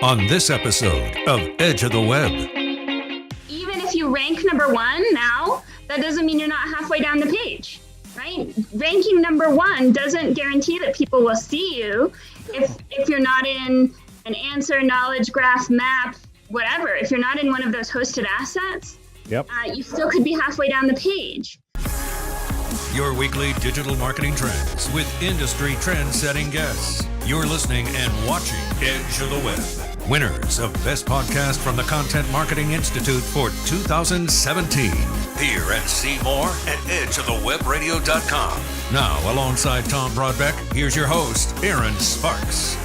on this episode of Edge of the Web. Even if you rank number one now, that doesn't mean you're not halfway down the page, right? Ranking number one doesn't guarantee that people will see you if you're not in an answer, knowledge graph, map, whatever. If you're not in one of those hosted assets, you still could be halfway down the page. Your weekly digital marketing trends with industry trend-setting guests. You're listening and watching Edge of the Web. Winners of Best Podcast from the Content Marketing Institute for 2017. Hear and see more at edgeofthewebradio.com. Now, alongside Tom Broadbeck, here's your host, Aaron Sparks.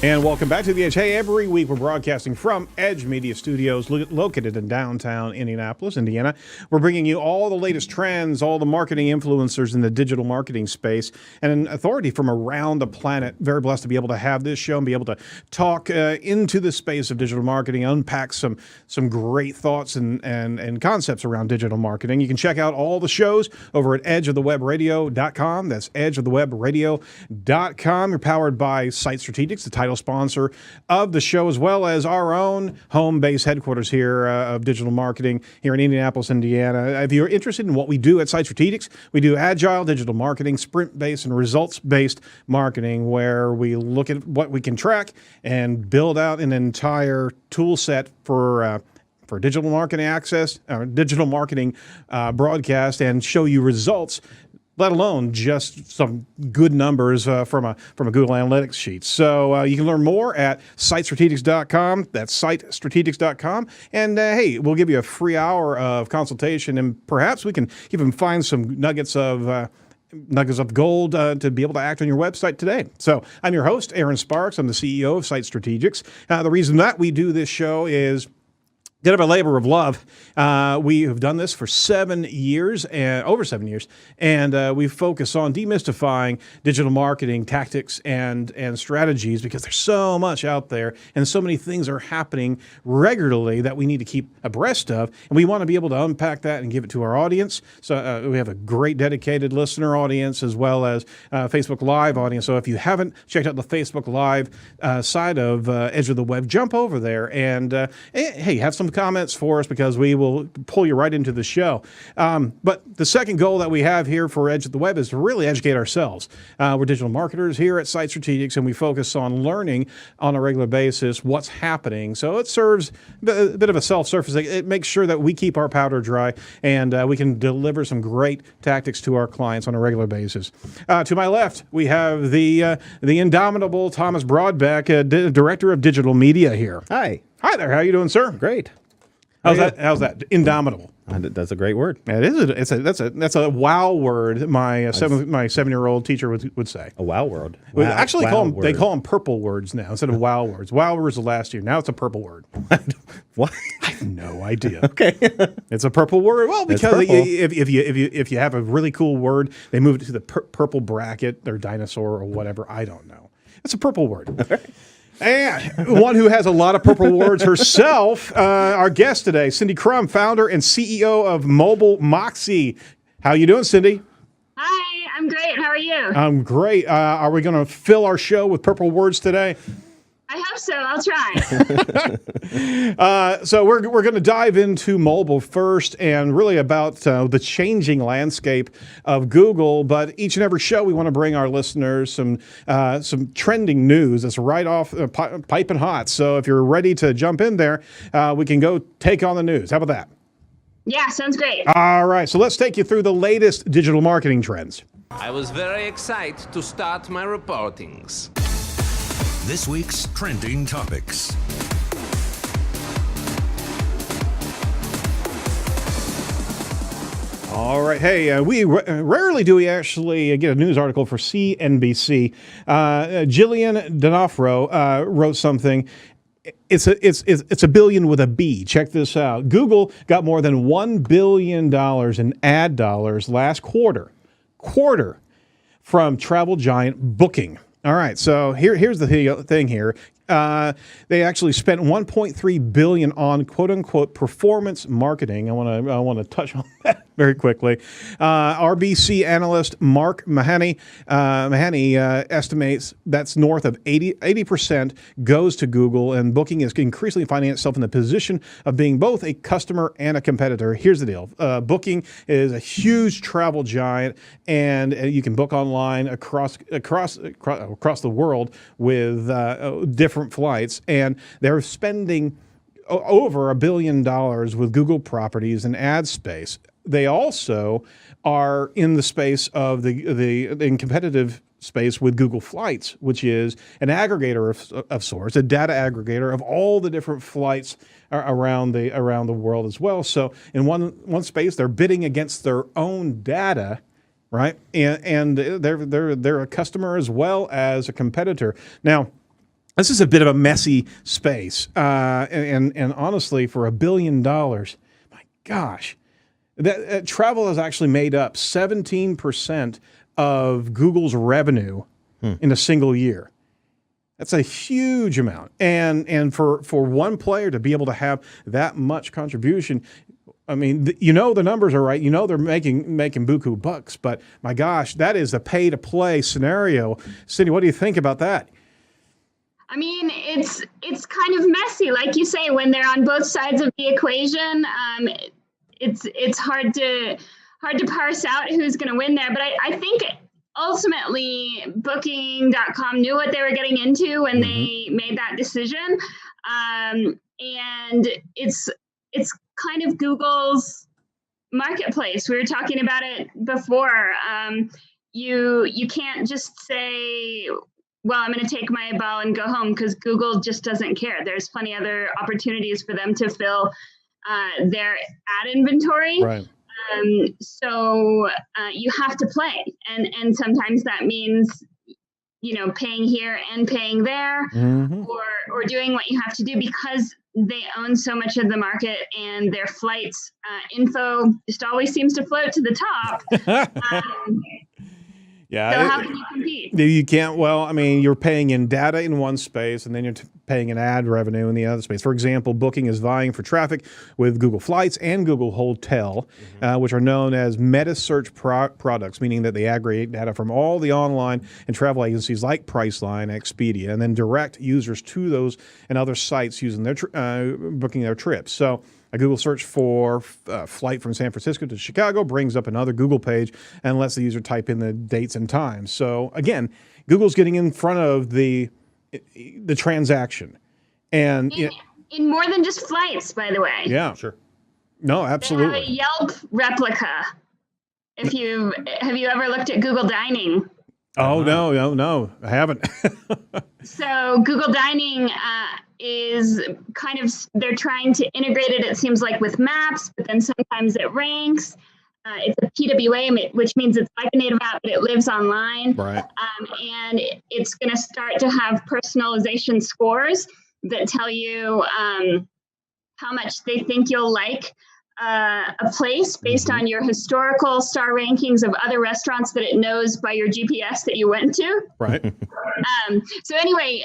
And welcome back to the Edge. Hey, every week we're broadcasting from Edge Media Studios located in downtown Indianapolis, Indiana. We're bringing you all the latest trends, all the marketing influencers in the digital marketing space, and an authority from around the planet. Very blessed to be able to have this show and be able to talk into the space of digital marketing, unpack some great thoughts and concepts around digital marketing. You can check out all the shows over at edgeofthewebradio.com. That's edgeofthewebradio.com. You're powered by Site Strategics, the title sponsor of the show, as well as our own home-based headquarters here of digital marketing here in Indianapolis, Indiana. If you're interested in what we do at Site Strategics, we do agile digital marketing, sprint-based and results-based marketing, where we look at what we can track and build out an entire tool set for digital marketing access, digital marketing broadcast, and show you results, let alone just some good numbers from a Google Analytics sheet. So you can learn more at sitestrategics.com. That's sitestrategics.com. And hey, we'll give you a free hour of consultation, and perhaps we can even find some nuggets of gold to be able to act on your website today. So I'm your host, Aaron Sparks. I'm the CEO of Site Strategics. The reason that we do this show is bit of a labor of love. We have done this for over 7 years, and we focus on demystifying digital marketing tactics and strategies, because there's so much out there and so many things are happening regularly that we need to keep abreast of, and we want to be able to unpack that and give it to our audience. So we have a great dedicated listener audience, as well as Facebook Live audience. So if you haven't checked out the Facebook Live side of Edge of the Web, jump over there and hey, have some comments for us, because we will pull you right into the show. But the second goal that we have here for Edge of the Web is to really educate ourselves. We're digital marketers here at Site Strategics, and we focus on learning on a regular basis what's happening. So it serves a bit of a self-service. It makes sure that we keep our powder dry, and we can deliver some great tactics to our clients on a regular basis. To my left, we have the indomitable Thomas Broadbeck, Director of Digital Media here. Hi. Hi there. How you doing, sir? Great. How's that? Indomitable. That's a great word. It is. That's a wow word. My 7-year-old teacher would say. A wow word. Wow, wow, actually, wow they call them purple words now instead of wow words. Wow words the last year. Now it's a purple word. What? I have no idea. Okay. It's a purple word. Well, because if you have a really cool word, they move it to the purple bracket or dinosaur or whatever. I don't know. It's a purple word. And one who has a lot of purple words herself, our guest today, Cindy Krum, founder and CEO of Mobile Moxie. How you doing, Cindy? Hi, I'm great. How are you? I'm great. Are we going to fill our show with purple words today? I hope so. I'll try. So we're going to dive into mobile first, and really about the changing landscape of Google. But each and every show, we want to bring our listeners some trending news that's right off piping hot. So if you're ready to jump in there, we can go take on the news. How about that? Yeah, sounds great. All right. So let's take you through the latest digital marketing trends. I was very excited to start my reportings. This week's trending topics. All right. Hey, rarely do we actually get a news article for CNBC. Jillian D'Onofrio wrote something. It's a billion with a B. Check this out. Google got more than $1 billion in ad dollars last quarter from travel giant Booking. All right, so here's the thing here. They actually spent $1.3 billion on "quote unquote" performance marketing. I want to touch on that very quickly. RBC analyst Mark Mahaney estimates that's north of 80% goes to Google, and Booking is increasingly finding itself in the position of being both a customer and a competitor. Here's the deal: Booking is a huge travel giant, and you can book online across the world with different flights, and they're spending over $1 billion with Google properties and ad space. They also are in the space of in competitive space with Google Flights, which is an aggregator of sorts, a data aggregator of all the different flights around the world as well. So in one space, they're bidding against their own data, right? And they're a customer as well as a competitor. Now, this is a bit of a messy space, and honestly, for $1 billion, my gosh, that travel has actually made up 17% of Google's revenue in a single year. That's a huge amount, and for one player to be able to have that much contribution. I mean, the numbers are right. They're making buku bucks, but my gosh, that is a pay-to-play scenario. Cindy, what do you think about that? I mean, it's kind of messy, like you say, when they're on both sides of the equation. It's hard to parse out who's going to win there. But I think ultimately Booking.com knew what they were getting into when they made that decision, and it's kind of Google's marketplace. We were talking about it before. You can't just say, well, I'm going to take my ball and go home, because Google just doesn't care. There's plenty other opportunities for them to fill their ad inventory. Right. So you have to play. And sometimes that means, paying here and paying there, or doing what you have to do, because they own so much of the market, and their flights info just always seems to float to the top. Yeah. So how can you compete? You can't. Well, I mean, you're paying in data in one space, and then you're paying in ad revenue in the other space. For example, Booking is vying for traffic with Google Flights and Google Hotel, which are known as meta search products, meaning that they aggregate data from all the online and travel agencies like Priceline, Expedia, and then direct users to those and other sites using their booking their trips. So a Google search for flight from San Francisco to Chicago brings up another Google page and lets the user type in the dates and times. So again, Google's getting in front of the transaction, and in more than just flights, by the way. Yeah, sure. No, absolutely. They have a Yelp replica. Have you ever looked at Google Dining? Oh, no, I haven't. So Google Dining is kind of, they're trying to integrate it, it seems like, with maps, but then sometimes it ranks. It's a PWA, which means it's like a native app, but it lives online. Right. And it's going to start to have personalization scores that tell you how much they think you'll like a place based on your historical star rankings of other restaurants that it knows by your GPS that you went to. Right. So anyway,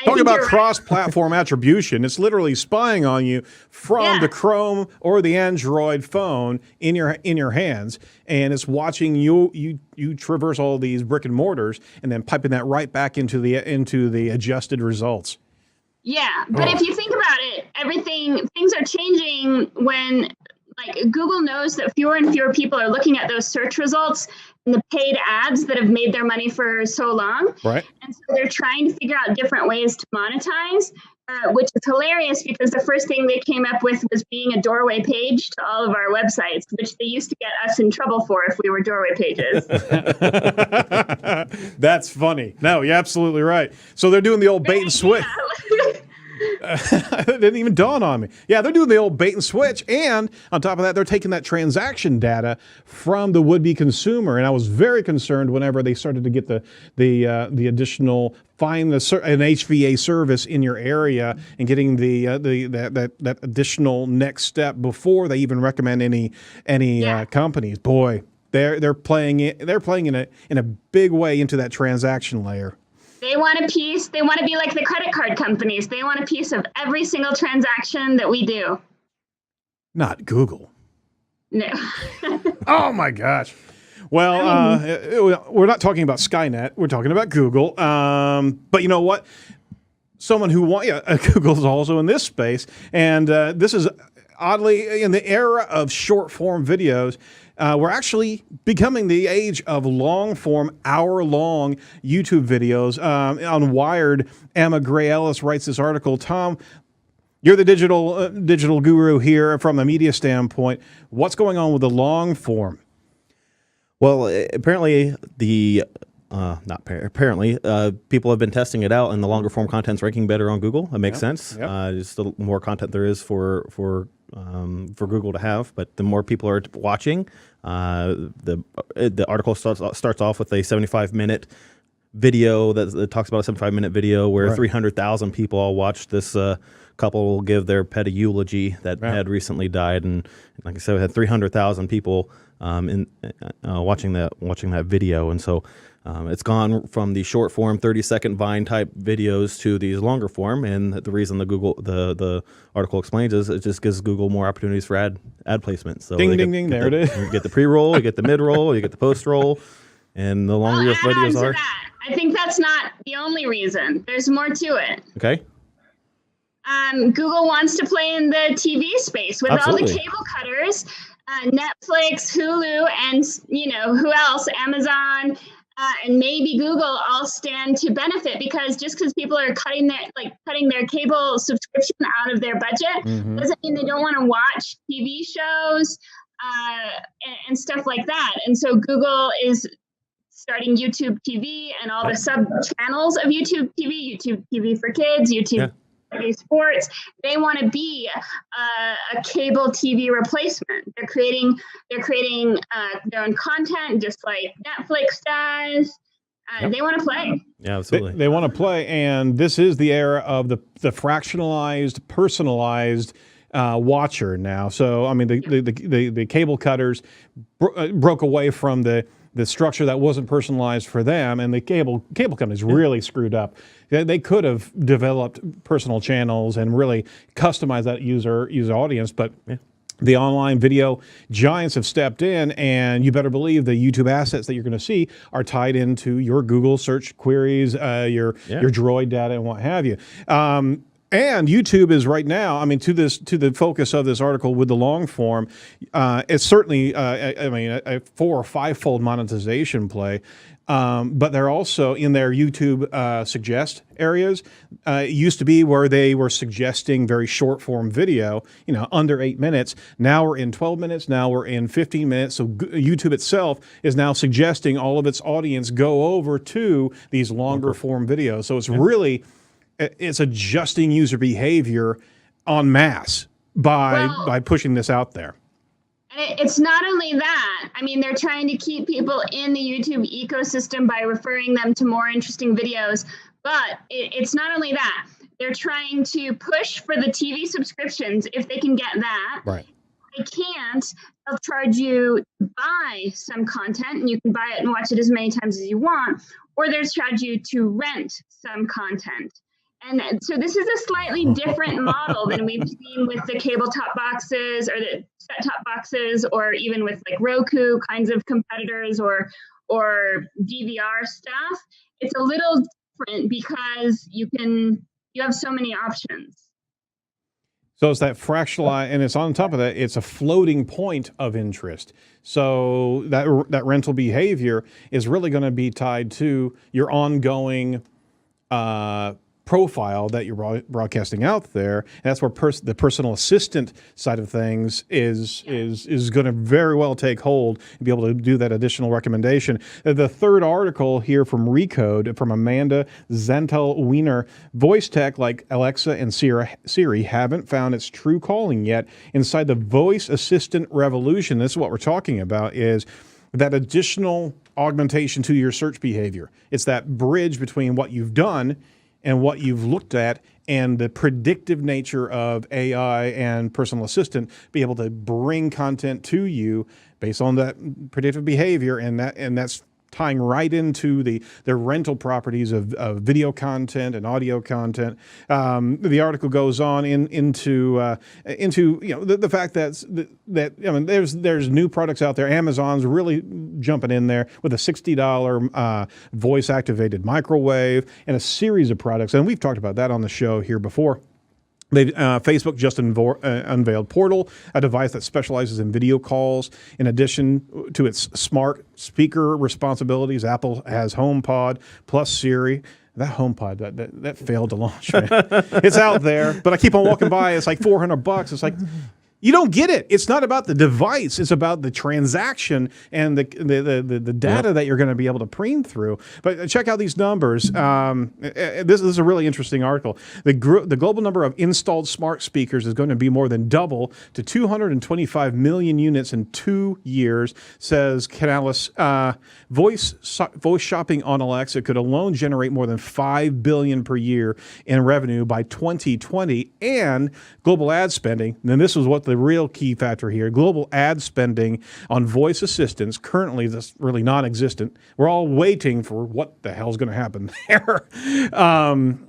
talking about cross-platform attribution, it's literally spying on you from the Krum or the Android phone in your hands, and it's watching you traverse all these brick and mortars and then piping that right back into the adjusted results. Yeah, but if you think about it, things are changing when, like, Google knows that fewer and fewer people are looking at those search results and the paid ads that have made their money for so long. Right. And so they're trying to figure out different ways to monetize, which is hilarious, because the first thing they came up with was being a doorway page to all of our websites, which they used to get us in trouble for if we were doorway pages. That's funny. No, you're absolutely right. So they're doing the old bait and switch. It didn't even dawn on me. Yeah, they're doing the old bait and switch, and on top of that, they're taking that transaction data from the would-be consumer. And I was very concerned whenever they started to get the additional find an HVA service in your area and getting that additional next step before they even recommend any companies. Boy, they're playing in a big way into that transaction layer. They want a piece. They want to be like the credit card companies. They want a piece of every single transaction that we do. Not Google. No. Oh my gosh. Well, we're not talking about Skynet. We're talking about Google. But you know what? Someone who Google's also in this space, and this is oddly in the era of short form videos. We're actually becoming the age of long form, hour-long YouTube videos. On Wired, Emma Gray Ellis writes this article. Tom, you're the digital guru here from a media standpoint. What's going on with the long form? Well, apparently people have been testing it out, and the longer form content's ranking better on Google. It makes sense. Yep. Just the more content there is for Google to have, but the more people are watching. The article starts off with a 75-minute video that talks about a 75-minute video where 300,000 people all watched this. Couple will give their pet a eulogy that had recently died, and like I said, we had 300,000 people watching that video, and so it's gone from the short form 30-second Vine type videos to these longer form. And the reason the article explains is it just gives Google more opportunities for ad placement. So ding, there it is. You get the pre-roll, you get the mid-roll, you get the post-roll, and the longer your videos are. I think that's not the only reason. There's more to it. Okay. Google wants to play in the TV space with Absolutely. all the cable cutters, Netflix, Hulu, and who else? Amazon, and maybe Google all stand to benefit, because just because people are cutting their cable subscription out of their budget doesn't mean they don't want to watch TV shows and stuff like that. And so Google is starting YouTube TV and all the sub channels of YouTube TV for kids, YouTube TV sports. They want to be a cable TV replacement. They're creating their own content, just like Netflix does. They want to play. Yeah, absolutely. They want to play, and this is the era of the fractionalized, personalized watcher now. So, I mean, the cable cutters broke away from the structure that wasn't personalized for them, and the cable companies really screwed up. They could have developed personal channels and really customized that user audience, but the online video giants have stepped in, and you better believe the YouTube assets that you're going to see are tied into your Google search queries, your Droid data, and what have you. And YouTube is right now, I mean, to the focus of this article with the long form, it's certainly, a 4 or 5-fold monetization play. But they're also in their YouTube suggest areas. It used to be where they were suggesting very short form video, under 8 minutes. Now we're in 12 minutes. Now we're in 15 minutes. So YouTube itself is now suggesting all of its audience go over to these longer form videos. So it's really, it's adjusting user behavior en masse by pushing this out there. It's not only that. I mean, they're trying to keep people in the YouTube ecosystem by referring them to more interesting videos. But it's not only that. They're trying to push for the TV subscriptions if they can get that. Right. If they can't, they'll charge you to buy some content, and you can buy it and watch it as many times as you want. Or they'll charge you to rent some content. And so this is a slightly different model than we've seen with the cable top boxes or the set top boxes, or even with like Roku kinds of competitors or DVR stuff. It's a little different because you have so many options. So it's that fractionalized, and it's on top of that, it's a floating point of interest. So that rental behavior is really going to be tied to your ongoing profile that you're broadcasting out there. And that's where the personal assistant side of things is going to very well take hold and be able to do that additional recommendation. The third article here from Recode from Amanda Zentel-Wiener, voice tech like Alexa and Siri haven't found its true calling yet inside the voice assistant revolution. This is what we're talking about, is that additional augmentation to your search behavior. It's that bridge between what you've done and what you've looked at, and the predictive nature of AI and personal assistant be able to bring content to you based on that predictive behavior, and that's tying right into the rental properties of video content and audio content. The article goes on into the fact that I mean there's new products out there. Amazon's really jumping in there with a $60 voice activated microwave and a series of products, and we've talked about that on the show here before. Facebook just unveiled Portal, a device that specializes in video calls. In addition to its smart speaker responsibilities, Apple has HomePod plus Siri. That HomePod, that failed to launch. Man. It's out there, but I keep on walking by. It's like $400. It's like, you don't get it. It's not about the device. It's about the transaction and the data that you're going to be able to preen through. But check out these numbers. This is a really interesting article. The global number of installed smart speakers is going to be more than double to 225 million units in 2 years, says Canalys. Voice shopping on Alexa could alone generate more than $5 billion per year in revenue by 2020, and global ad spending. And this is what the real key factor here. Global ad spending on voice assistants, currently that's really non-existent. We're all waiting for what the hell's going to happen there.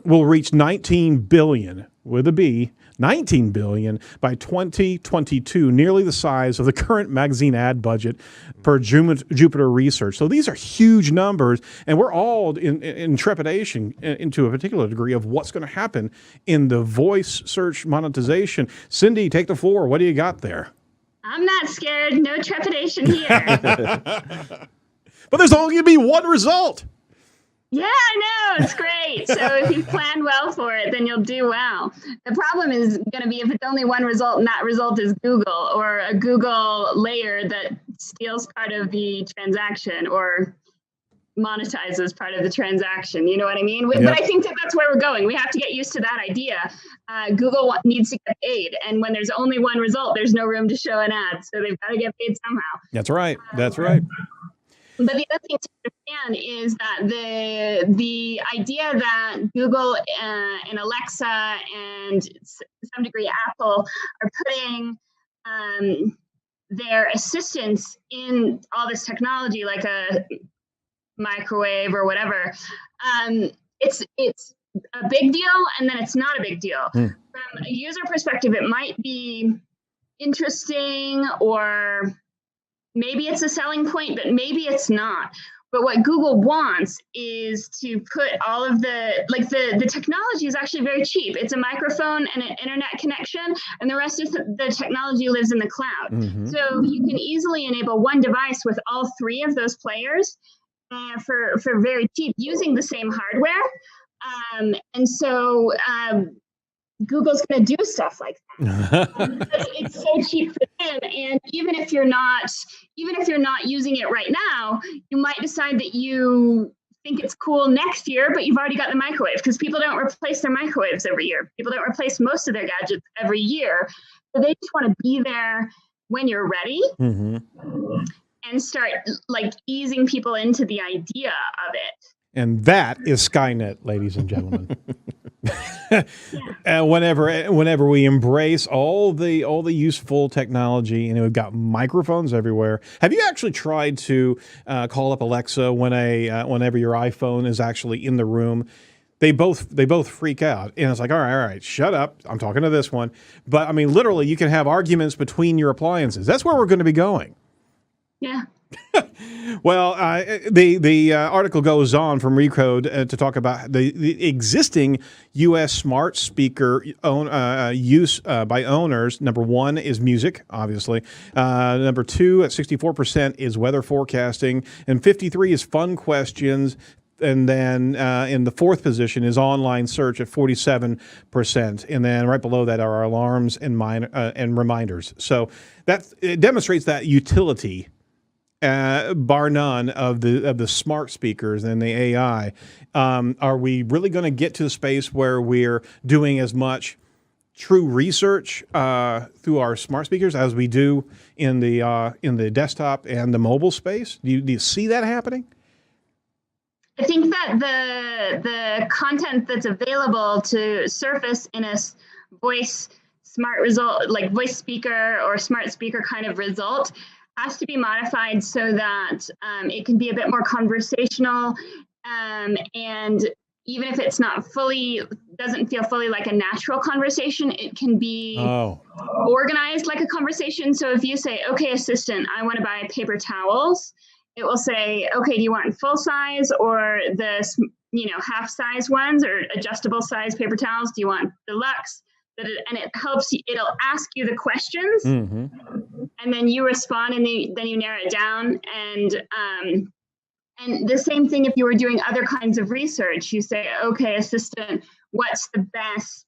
Will reach 19 billion with a B, 19 billion by 2022, nearly the size of the current magazine ad budget per Jupiter Research. So these are huge numbers, and we're all in trepidation into a particular degree of what's going to happen in the voice search monetization. Cindy, take the floor. What do you got there? I'm not scared. No trepidation here. But there's only going to be one result. Yeah, I know. It's great. So if you plan well for it, then you'll do well. The problem is going to be if it's only one result and that result is Google or a Google layer that steals part of the transaction or monetizes part of the transaction. You know what I mean? Yep. But I think that's where we're going. We have to get used to that idea. Google needs to get paid. And when there's only one result, there's no room to show an ad. So they've got to get paid somehow. That's right. That's right. But the other thing to understand is that the idea that Google and Alexa and to some degree Apple are putting their assistants in all this technology, like a microwave or whatever, it's a big deal, and then it's not a big deal. From a user perspective, it might be interesting, or maybe it's a selling point, but maybe it's not. But what Google wants is to put all of the technology is actually very cheap. It's a microphone and an internet connection, and the rest of the technology lives in the cloud. Mm-hmm. So you can easily enable one device with all three of those players for very cheap using the same hardware. And so Google's going to do stuff like that. It's so cheap for them, and even if you're not using it right now, you might decide that you think it's cool next year, but you've already got the microwave, because people don't replace their microwaves every year. People don't replace most of their gadgets every year, so they just want to be there when you're ready. Mm-hmm. And start easing people into the idea of it. And that is Skynet, ladies and gentlemen. Whenever we embrace all the useful technology, we've got microphones everywhere. Have you actually tried to call up Alexa whenever your iPhone is actually in the room? They both freak out, and it's like, all right, shut up. I'm talking to this one. But I mean, literally, you can have arguments between your appliances. That's where we're going to be going. Yeah. Well, the article goes on from Recode to talk about the existing U.S. smart speaker use by owners. Number one is music, obviously. Number two, at 64%, is weather forecasting. And 53% is fun questions. And then in the fourth position is online search at 47%. And then right below that are alarms and reminders. So it demonstrates that utility. Bar none of the smart speakers and the AI. Are we really going to get to the space where we're doing as much true research through our smart speakers as we do in the desktop and the mobile space? Do you see that happening? I think that the content that's available to surface in a voice smart result, like voice speaker or smart speaker kind of result, has to be modified so that it can be a bit more conversational, and even if it's not doesn't feel fully like a natural conversation, it can be organized like a conversation. So if you say, okay, assistant, I want to buy paper towels, it will say, okay, do you want full size or the, half size ones or adjustable size paper towels? Do you want deluxe? And it helps you, it'll ask you the questions, and then you respond, and then you narrow it down. And the same thing if you were doing other kinds of research, you say, okay, assistant, what's the best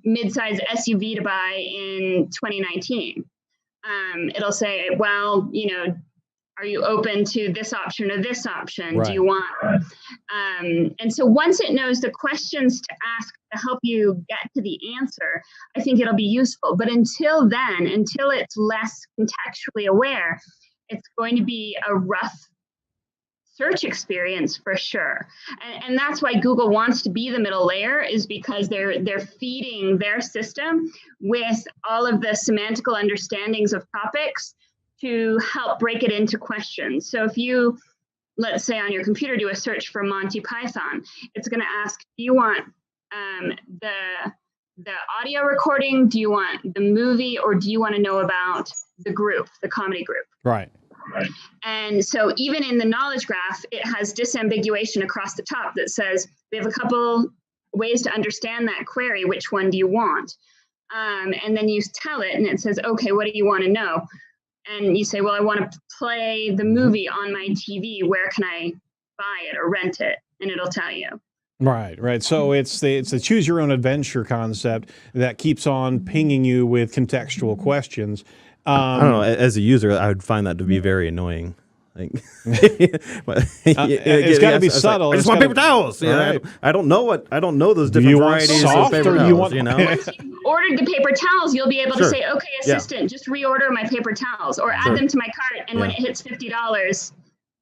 mid-size SUV to buy in 2019? It'll say, well, are you open to this option or this option? Right. Do you want? And so once it knows the questions to ask to help you get to the answer, I think it'll be useful. But until then, until it's less contextually aware, it's going to be a rough search experience for sure. And that's why Google wants to be the middle layer, is because they're feeding their system with all of the semantical understandings of topics to help break it into questions. So if you, let's say on your computer, do a search for Monty Python, it's going to ask, do you want the audio recording? Do you want the movie? Or do you want to know about the group, the comedy group? Right. And so even in the knowledge graph, it has disambiguation across the top that says, we have a couple ways to understand that query. Which one do you want? And then you tell it and it says, okay, what do you want to know? And you say, well, I want to play the movie on my TV. Where can I buy it or rent it? And it'll tell you. Right. So it's the choose your own adventure concept that keeps on pinging you with contextual questions. I don't know. As a user, I would find that to be very annoying. It's got to be subtle. I just want paper towels. Right. I don't know those different varieties of paper towels. Once you've ordered the paper towels, you'll be able to say, "Okay, assistant, just reorder my paper towels, or add them to my cart." And when it hits $50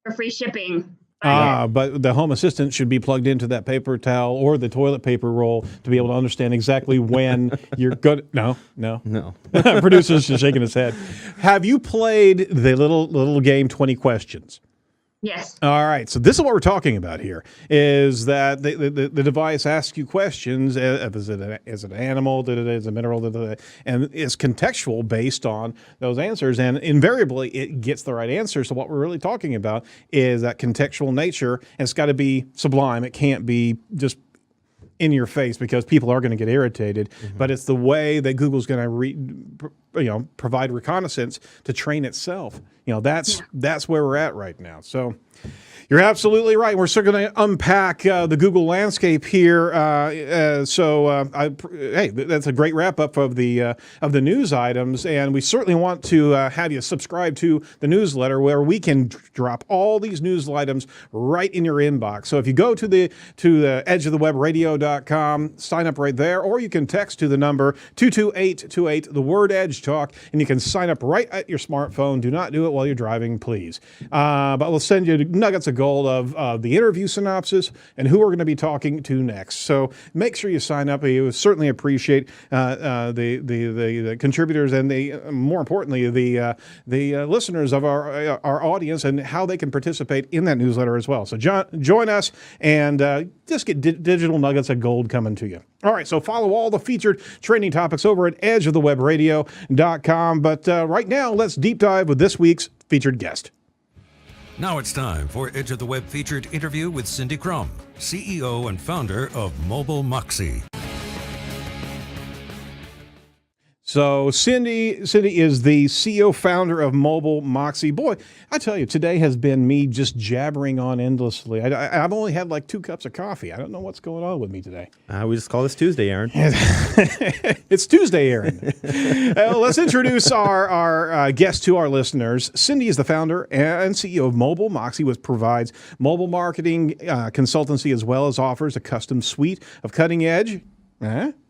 for free shipping. But the home assistant should be plugged into that paper towel or the toilet paper roll to be able to understand exactly when you're good. No. Producer's just shaking his head. Have you played the little game 20 Questions? Yes. All right. So this is what we're talking about here, is that the device asks you questions. Is it an animal? Is it a mineral? And it's contextual based on those answers. And invariably, it gets the right answer. So what we're really talking about is that contextual nature. And it's got to be sublime. It can't be just in your face, because people are going to get irritated. But it's the way that Google's going to provide reconnaissance to train itself. That's where we're at right now. So you're absolutely right. We're still going to unpack the Google landscape here. Hey, that's a great wrap up of the news items, and we certainly want to have you subscribe to the newsletter, where we can drop all these news items right in your inbox. So if you go to the edgeofthewebradio.com, sign up right there, or you can text to the number 22828, the word Edge Talk, and you can sign up right at your smartphone. Do not do it while you're driving, please. But we'll send you nuggets of gold of the interview synopsis and who we're going to be talking to next. So make sure you sign up. We certainly appreciate the contributors and more importantly the listeners of our audience, and how they can participate in that newsletter as well. So join us and just get digital nuggets of gold coming to you. All right, so follow all the featured trending topics over at edgeofthewebradio.com. But right now, let's deep dive with this week's featured guest. Now it's time for Edge of the Web featured interview with Cindy Krum, CEO and founder of Mobile Moxie. So Cindy is the CEO founder of Mobile Moxie. Boy, I tell you, today has been me just jabbering on endlessly. I've only had like 2 cups of coffee. I don't know what's going on with me today. We just call this Tuesday, Aaron. It's Tuesday, Aaron. Let's introduce our guest to our listeners. Cindy is the founder and CEO of Mobile Moxie, which provides mobile marketing consultancy, as well as offers a custom suite of cutting-edge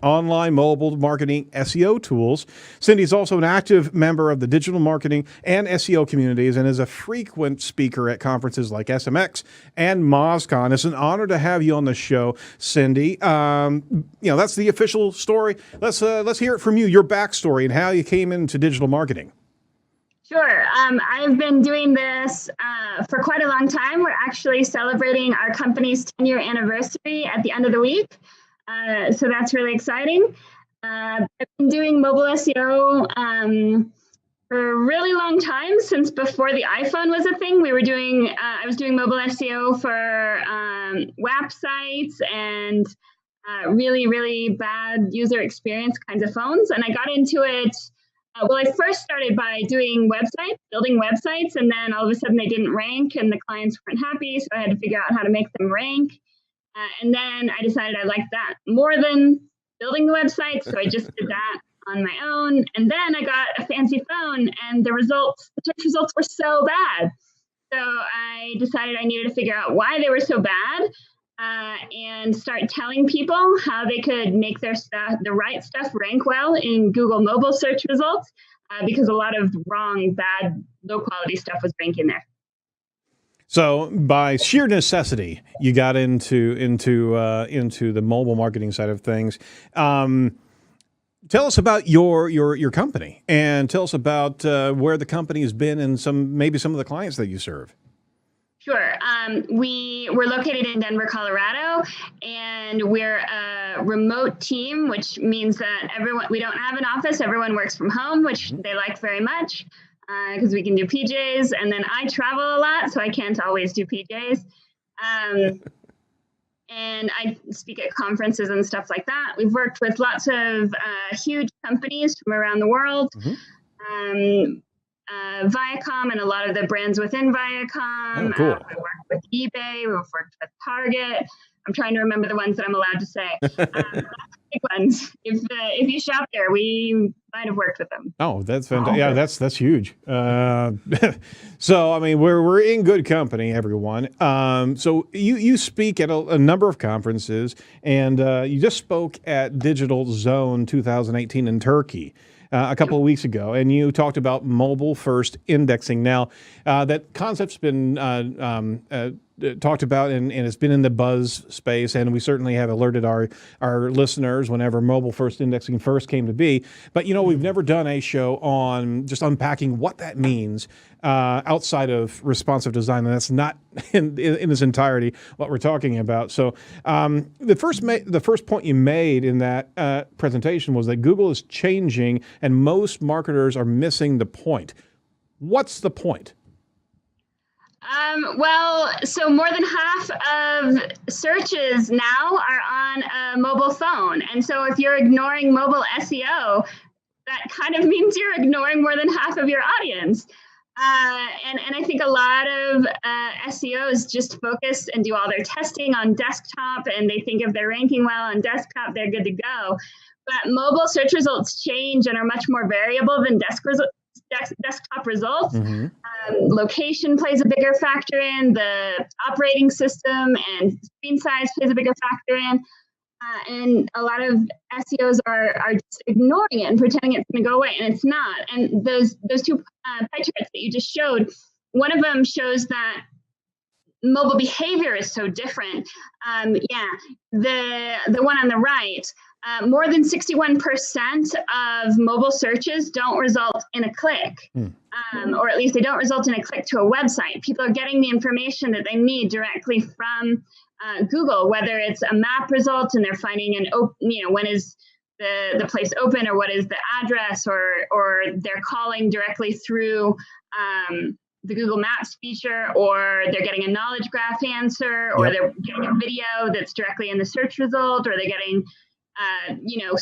online mobile marketing SEO tools. Cindy is also an active member of the digital marketing and SEO communities, and is a frequent speaker at conferences like SMX and MozCon. It's an honor to have you on the show, Cindy. That's the official story. Let's hear it from you, your backstory and how you came into digital marketing. Sure. I've been doing this for quite a long time. We're actually celebrating our company's 10-year anniversary at the end of the week. So that's really exciting. I've been doing mobile SEO for a really long time, since before the iPhone was a thing. I was doing mobile SEO for websites and really, really bad user experience kinds of phones. And I got into it. Well, I first started by building websites, and then all of a sudden they didn't rank and the clients weren't happy. So I had to figure out how to make them rank. And then I decided I liked that more than building the website. So I just did that on my own. And then I got a fancy phone, and the search results were so bad. So I decided I needed to figure out why they were so bad. And start telling people how they could make their stuff, the right stuff, rank well in Google mobile search results, because a lot of wrong, bad, low quality stuff was ranking there. So, by sheer necessity, you got into the mobile marketing side of things. Tell us about your company, and tell us about where the company has been and maybe some of the clients that you serve. Sure. We're located in Denver, Colorado, and we're a remote team, which means that we don't have an office. Everyone works from home, which they like very much, because we can do PJs. And then I travel a lot, so I can't always do PJs. And I speak at conferences and stuff like that. We've worked with lots of huge companies from around the world. Mm-hmm. Viacom and a lot of the brands within Viacom. Oh, cool. We worked with eBay. We've worked with Target. I'm trying to remember the ones that I'm allowed to say. Big ones. If you shop there, we might have worked with them. Oh, that's fantastic. Yeah, that's huge. So, I mean, we're in good company, everyone. So you speak at a number of conferences, and you just spoke at Digital Zone 2018 in Turkey a couple of weeks ago, and you talked about mobile first indexing. Now, that concept's been talked about and it's been in the buzz space, and we certainly have alerted our listeners whenever mobile first indexing first came to be. But, we've never done a show on just unpacking what that means outside of responsive design, and that's not in its entirety what we're talking about. So the first point you made in that presentation was that Google is changing and most marketers are missing the point. What's the point? Well, so more than half of searches now are on a mobile phone. And so if you're ignoring mobile SEO, that kind of means you're ignoring more than half of your audience. And I think a lot of SEOs just focus and do all their testing on desktop, and they think if they're ranking well on desktop, they're good to go. But mobile search results change and are much more variable than desktop results. Mm-hmm. Location plays a bigger factor in, the operating system and screen size plays a bigger factor in. And a lot of SEOs are just ignoring it and pretending it's going to go away, and it's not. And those two pie charts that you just showed, one of them shows that mobile behavior is so different. The one on the right, more than 61% of mobile searches don't result in a click, or at least they don't result in a click to a website. People are getting the information that they need directly from Google, whether it's a map result and they're finding when is the place open, or what is the address, or they're calling directly through the Google Maps feature, or they're getting a knowledge graph answer, or they're getting a video that's directly in the search result, or they're getting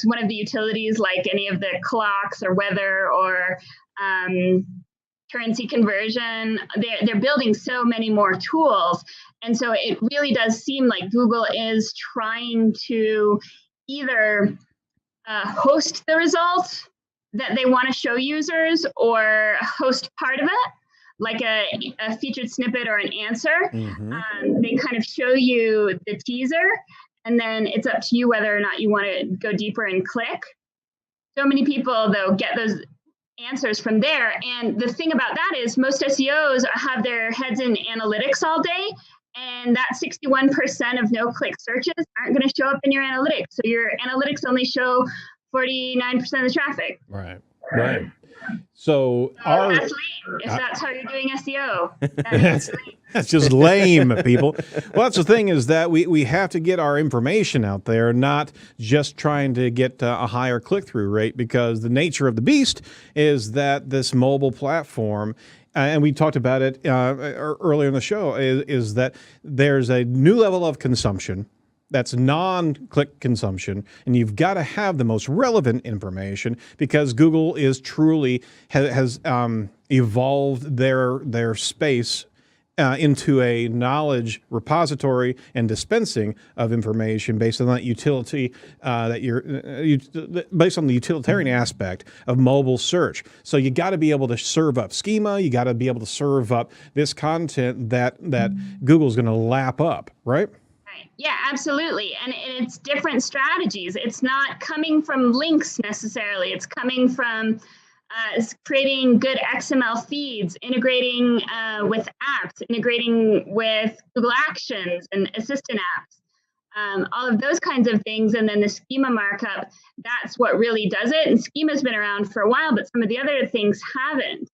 one of the utilities like any of the clocks or weather or currency conversion. They're building so many more tools. And so it really does seem like Google is trying to either host the result that they want to show users, or host part of it, like a featured snippet or an answer. Mm-hmm. They kind of show you the teaser, and then it's up to you whether or not you want to go deeper and click. So many people, though, get those answers from there. And the thing about that is most SEOs have their heads in analytics all day, and that 61% of no-click searches aren't going to show up in your analytics. So your analytics only show 49% of the traffic. Right. Right. So That's lame. If that's how you're doing SEO, that is lame. that's just lame, people. Well, that's the thing, is that we have to get our information out there, not just trying to get a higher click-through rate, because the nature of the beast is that this mobile platform, and we talked about it earlier in the show, is that there's a new level of consumption that's non-click consumption, and you've got to have the most relevant information, because Google is truly has evolved their space into a knowledge repository and dispensing of information based on that utility based on the utilitarian aspect of mobile search. So you got to be able to serve up schema. You got to be able to serve up this content that Google's going to lap up, right? Yeah, absolutely. And it's different strategies. It's not coming from links necessarily. It's coming from creating good XML feeds, integrating with apps, integrating with Google Actions and Assistant apps, all of those kinds of things. And then the schema markup, that's what really does it. And schema's been around for a while, but some of the other things haven't.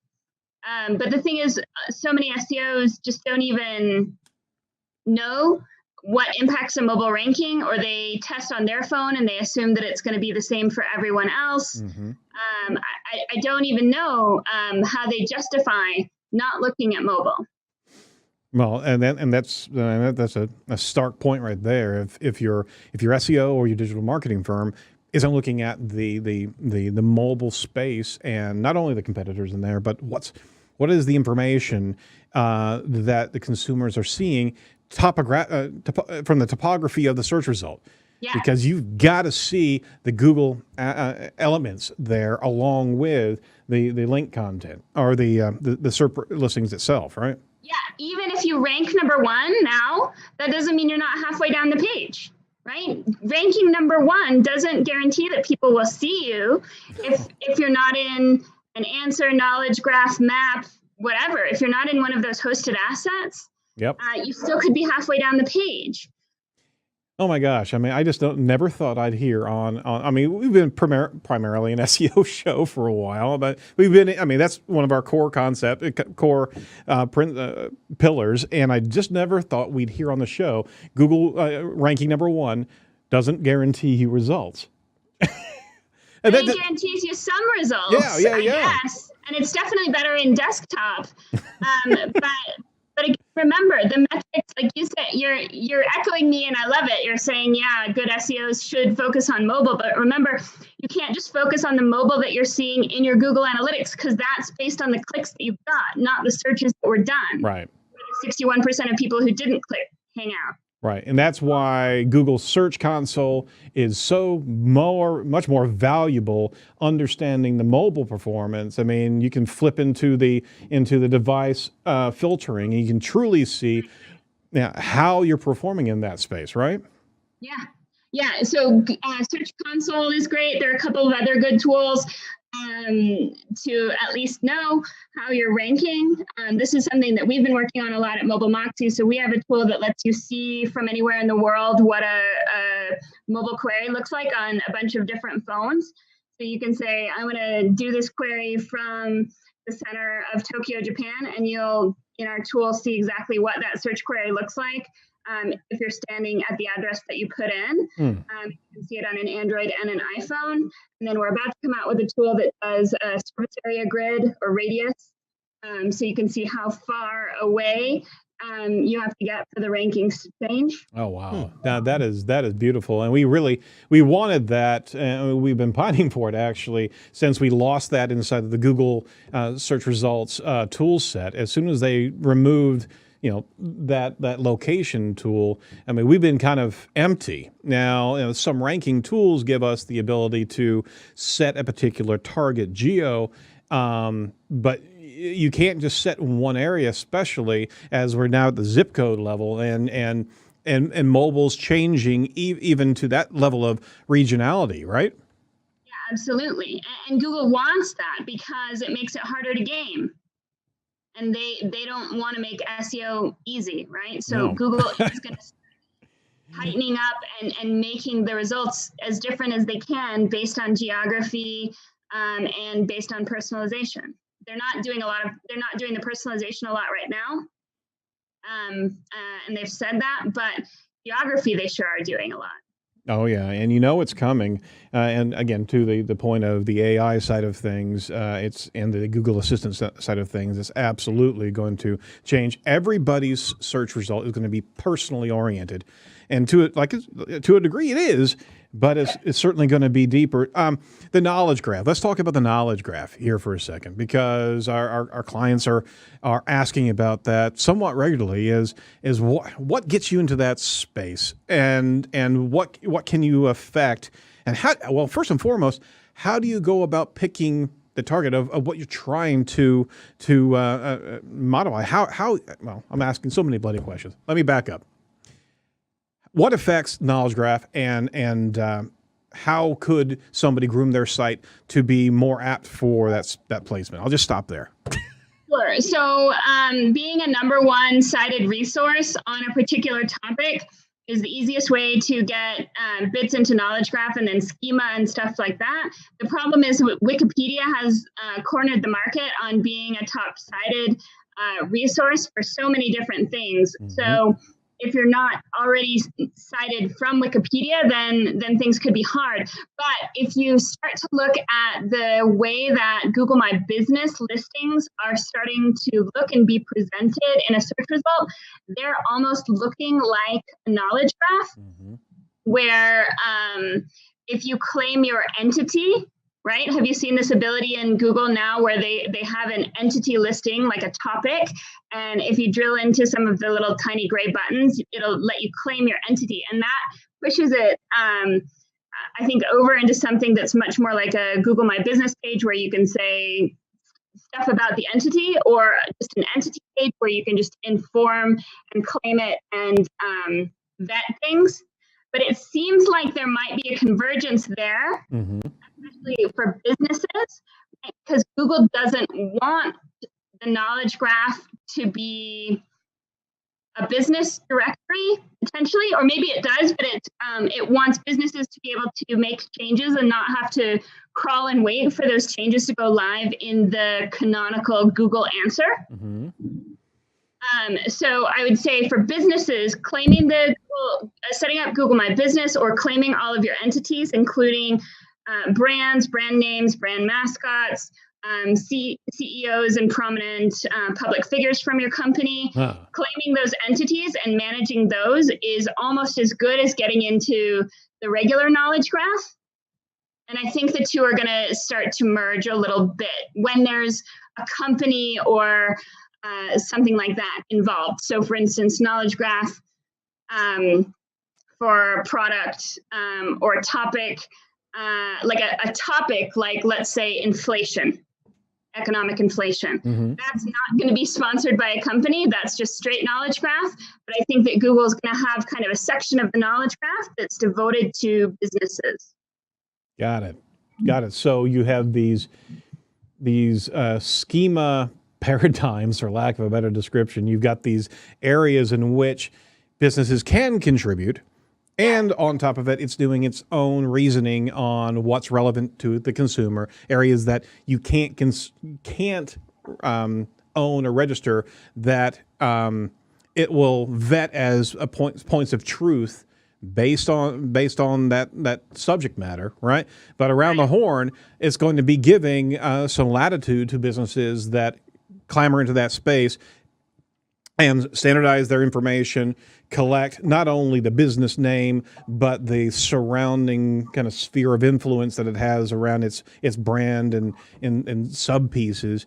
But the thing is, so many SEOs just don't even know what impacts a mobile ranking, or they test on their phone and they assume that it's going to be the same for everyone else. Mm-hmm. I don't even know how they justify not looking at mobile. Well, and that's a stark point right there. If your SEO or your digital marketing firm isn't looking at the mobile space, and not only the competitors in there, but what is the information that the consumers are seeing from the topography of the search result. Yeah. Because you've got to see the Google elements there along with the link content or the SERP listings itself, right? Yeah, even if you rank number one now, that doesn't mean you're not halfway down the page, right? Ranking number one doesn't guarantee that people will see you if you're not in an answer, knowledge graph, map, whatever. If you're not in one of those hosted assets, yep, you still could be halfway down the page. Oh my gosh! I mean, I just never thought I'd hear on. I mean, we've been primarily an SEO show for a while, but we've been. I mean, that's one of our core pillars, and I just never thought we'd hear on the show Google ranking number one doesn't guarantee you results. And it guarantees you some results. Yeah. Yes, and it's definitely better in desktop, But again, remember the metrics, like you said, you're echoing me, and I love it. You're saying, yeah, good SEOs should focus on mobile, but remember, you can't just focus on the mobile that you're seeing in your Google Analytics, because that's based on the clicks that you've got, not the searches that were done. Right. 61% of people who didn't click hang out. Right, and that's why Google Search Console is much more valuable. Understanding the mobile performance. I mean, you can flip into the device filtering, and you can truly see how you're performing in that space. Right? Yeah. So Search Console is great. There are a couple of other good tools to at least know how you're ranking. This is something that we've been working on a lot at Mobile Moxie. So we have a tool that lets you see from anywhere in the world what a mobile query looks like on a bunch of different phones. So you can say, I want to do this query from the center of Tokyo, Japan, and you'll, in our tool, see exactly what that search query looks like. If you're standing at the address that you put in, you can see it on an Android and an iPhone. And then we're about to come out with a tool that does a service area grid or radius. So you can see how far away you have to get for the rankings to change. Oh, wow. Now that is beautiful. And we wanted that. We've been pining for it, actually, since we lost that inside of the Google search results tool set. As soon as they removed that location tool, I mean, we've been kind of empty. Now, some ranking tools give us the ability to set a particular target geo, but you can't just set one area, especially as we're now at the zip code level, and mobile's changing even to that level of regionality, right? Yeah, absolutely. And Google wants that because it makes it harder to game. And they don't want to make SEO easy, right? So no. Google is going to tightening up and making the results as different as they can based on geography, and based on personalization. They're not doing the personalization a lot right now. And they've said that, but geography, they sure are doing a lot. Oh yeah, and it's coming. And again, to the point of the AI side of things, and the Google Assistant side of things, it's absolutely going to change. Everybody's search result is going to be personally oriented, and to a degree, it is. But it's certainly going to be deeper. The knowledge graph. Let's talk about the knowledge graph here for a second, because our clients are asking about that somewhat regularly. Is what gets you into that space, and what can you affect, and how? Well, first and foremost, how do you go about picking the target of what you're trying to modify? How? Well, I'm asking so many bloody questions. Let me back up. What affects knowledge graph, and how could somebody groom their site to be more apt for that placement? I'll just stop there. Sure. So being a number one cited resource on a particular topic is the easiest way to get bits into knowledge graph and then schema and stuff like that. The problem is Wikipedia has cornered the market on being a top cited resource for so many different things. Mm-hmm. So if you're not already cited from Wikipedia, then things could be hard. But if you start to look at the way that Google My Business listings are starting to look and be presented in a search result, they're almost looking like a knowledge graph, mm-hmm. where if you claim your entity, right? Have you seen this ability in Google now where they have an entity listing, like a topic, and if you drill into some of the little tiny gray buttons, it'll let you claim your entity, and that pushes it, I think, over into something that's much more like a Google My Business page where you can say stuff about the entity, or just an entity page where you can just inform and claim it and vet things. But it seems like there might be a convergence there, mm-hmm. especially for businesses, because Google doesn't want the knowledge graph to be a business directory, potentially, or maybe it does, but it wants businesses to be able to make changes and not have to crawl and wait for those changes to go live in the canonical Google answer. Mm-hmm. So I would say for businesses, claiming setting up Google My Business or claiming all of your entities, including brands, brand names, brand mascots, CEOs and prominent public figures from your company, claiming those entities and managing those is almost as good as getting into the regular knowledge graph. And I think the two are going to start to merge a little bit when there's a company or something like that involved. So for instance, knowledge graph for product or topic, like a topic, like let's say inflation, economic inflation. Mm-hmm. That's not going to be sponsored by a company. That's just straight knowledge graph. But I think that Google is going to have kind of a section of the knowledge graph that's devoted to businesses. Got it. So you have these schema paradigms, for lack of a better description. You've got these areas in which businesses can contribute, and on top of it, it's doing its own reasoning on what's relevant to the consumer. Areas that you can't own or register, that it will vet as points of truth based on that subject matter, right? But around the horn, it's going to be giving some latitude to businesses that clamber into that space and standardize their information, collect not only the business name, but the surrounding kind of sphere of influence that it has around its brand and sub pieces.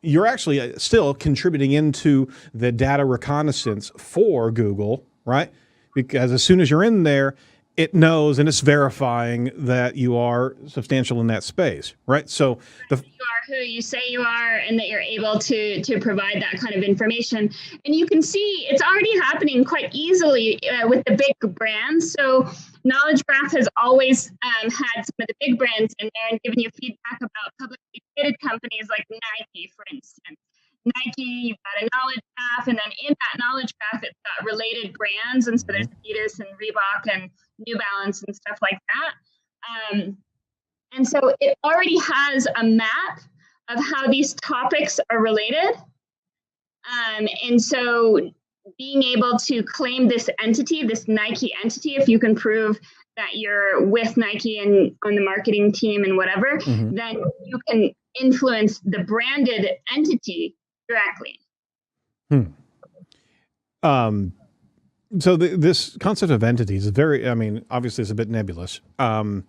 You're actually still contributing into the data reconnaissance for Google, right? Because as soon as you're in there, it knows and it's verifying that you are substantial in that space, right? So you are who you say you are, and that you're able to provide that kind of information. And you can see it's already happening quite easily with the big brands. So Knowledge Graph has always had some of the big brands in there and given you feedback about publicly traded companies like Nike, for instance. Nike, you've got a knowledge graph, and then in that knowledge graph, it's got related brands. And so there's Adidas and Reebok and New Balance and stuff like that. And so it already has a map of how these topics are related. And so being able to claim this entity, this Nike entity, if you can prove that you're with Nike and on the marketing team and whatever, then you can influence the branded entity directly. So this concept of entities is very, I mean, obviously it's a bit nebulous. Do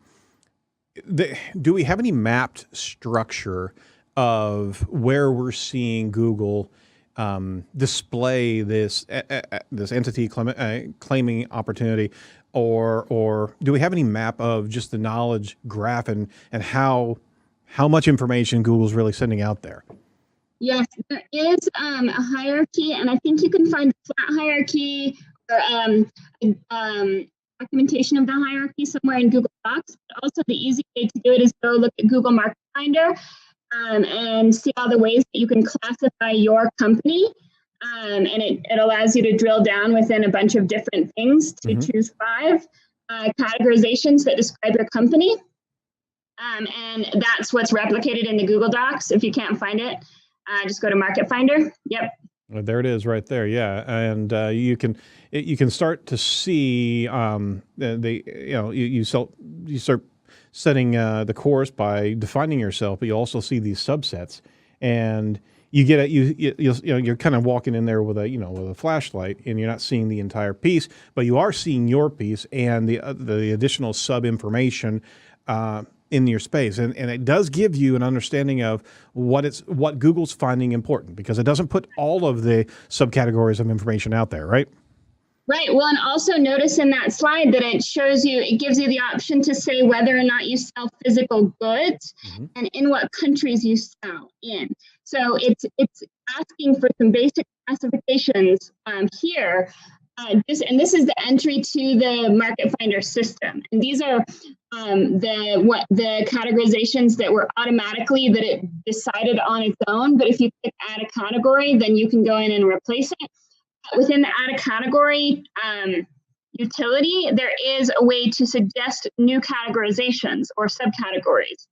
we have any mapped structure of where we're seeing Google display this this entity claiming opportunity, or do we have any map of just the knowledge graph and how much information Google's really sending out there? Yes, there is a hierarchy, and I think you can find a flat hierarchy or documentation of the hierarchy somewhere in Google Docs. But also, the easy way to do it is go look at Google Market Finder and see all the ways that you can classify your company. And it allows you to drill down within a bunch of different things to choose 5 categorizations that describe your company. And that's what's replicated in the Google Docs. If you can't find it, just go to Market Finder. Yep. Well, there it is right there. Yeah. And you can start to see you start setting the course by defining yourself, but you also see these subsets, and you get you're kind of walking in there with a flashlight, and you're not seeing the entire piece, but you are seeing your piece and the additional sub information in your space, and it does give you an understanding of what Google's finding important, because it doesn't put all of the subcategories of information out there, right? Right. Well, and also notice in that slide that it gives you the option to say whether or not you sell physical goods and in what countries you sell in. So it's asking for some basic classifications here. This is the entry to the Market Finder system, and these are the categorizations that were automatically that it decided on its own. But if you click add a category, then you can go in and replace it. Within the add a category utility, there is a way to suggest new categorizations or subcategories.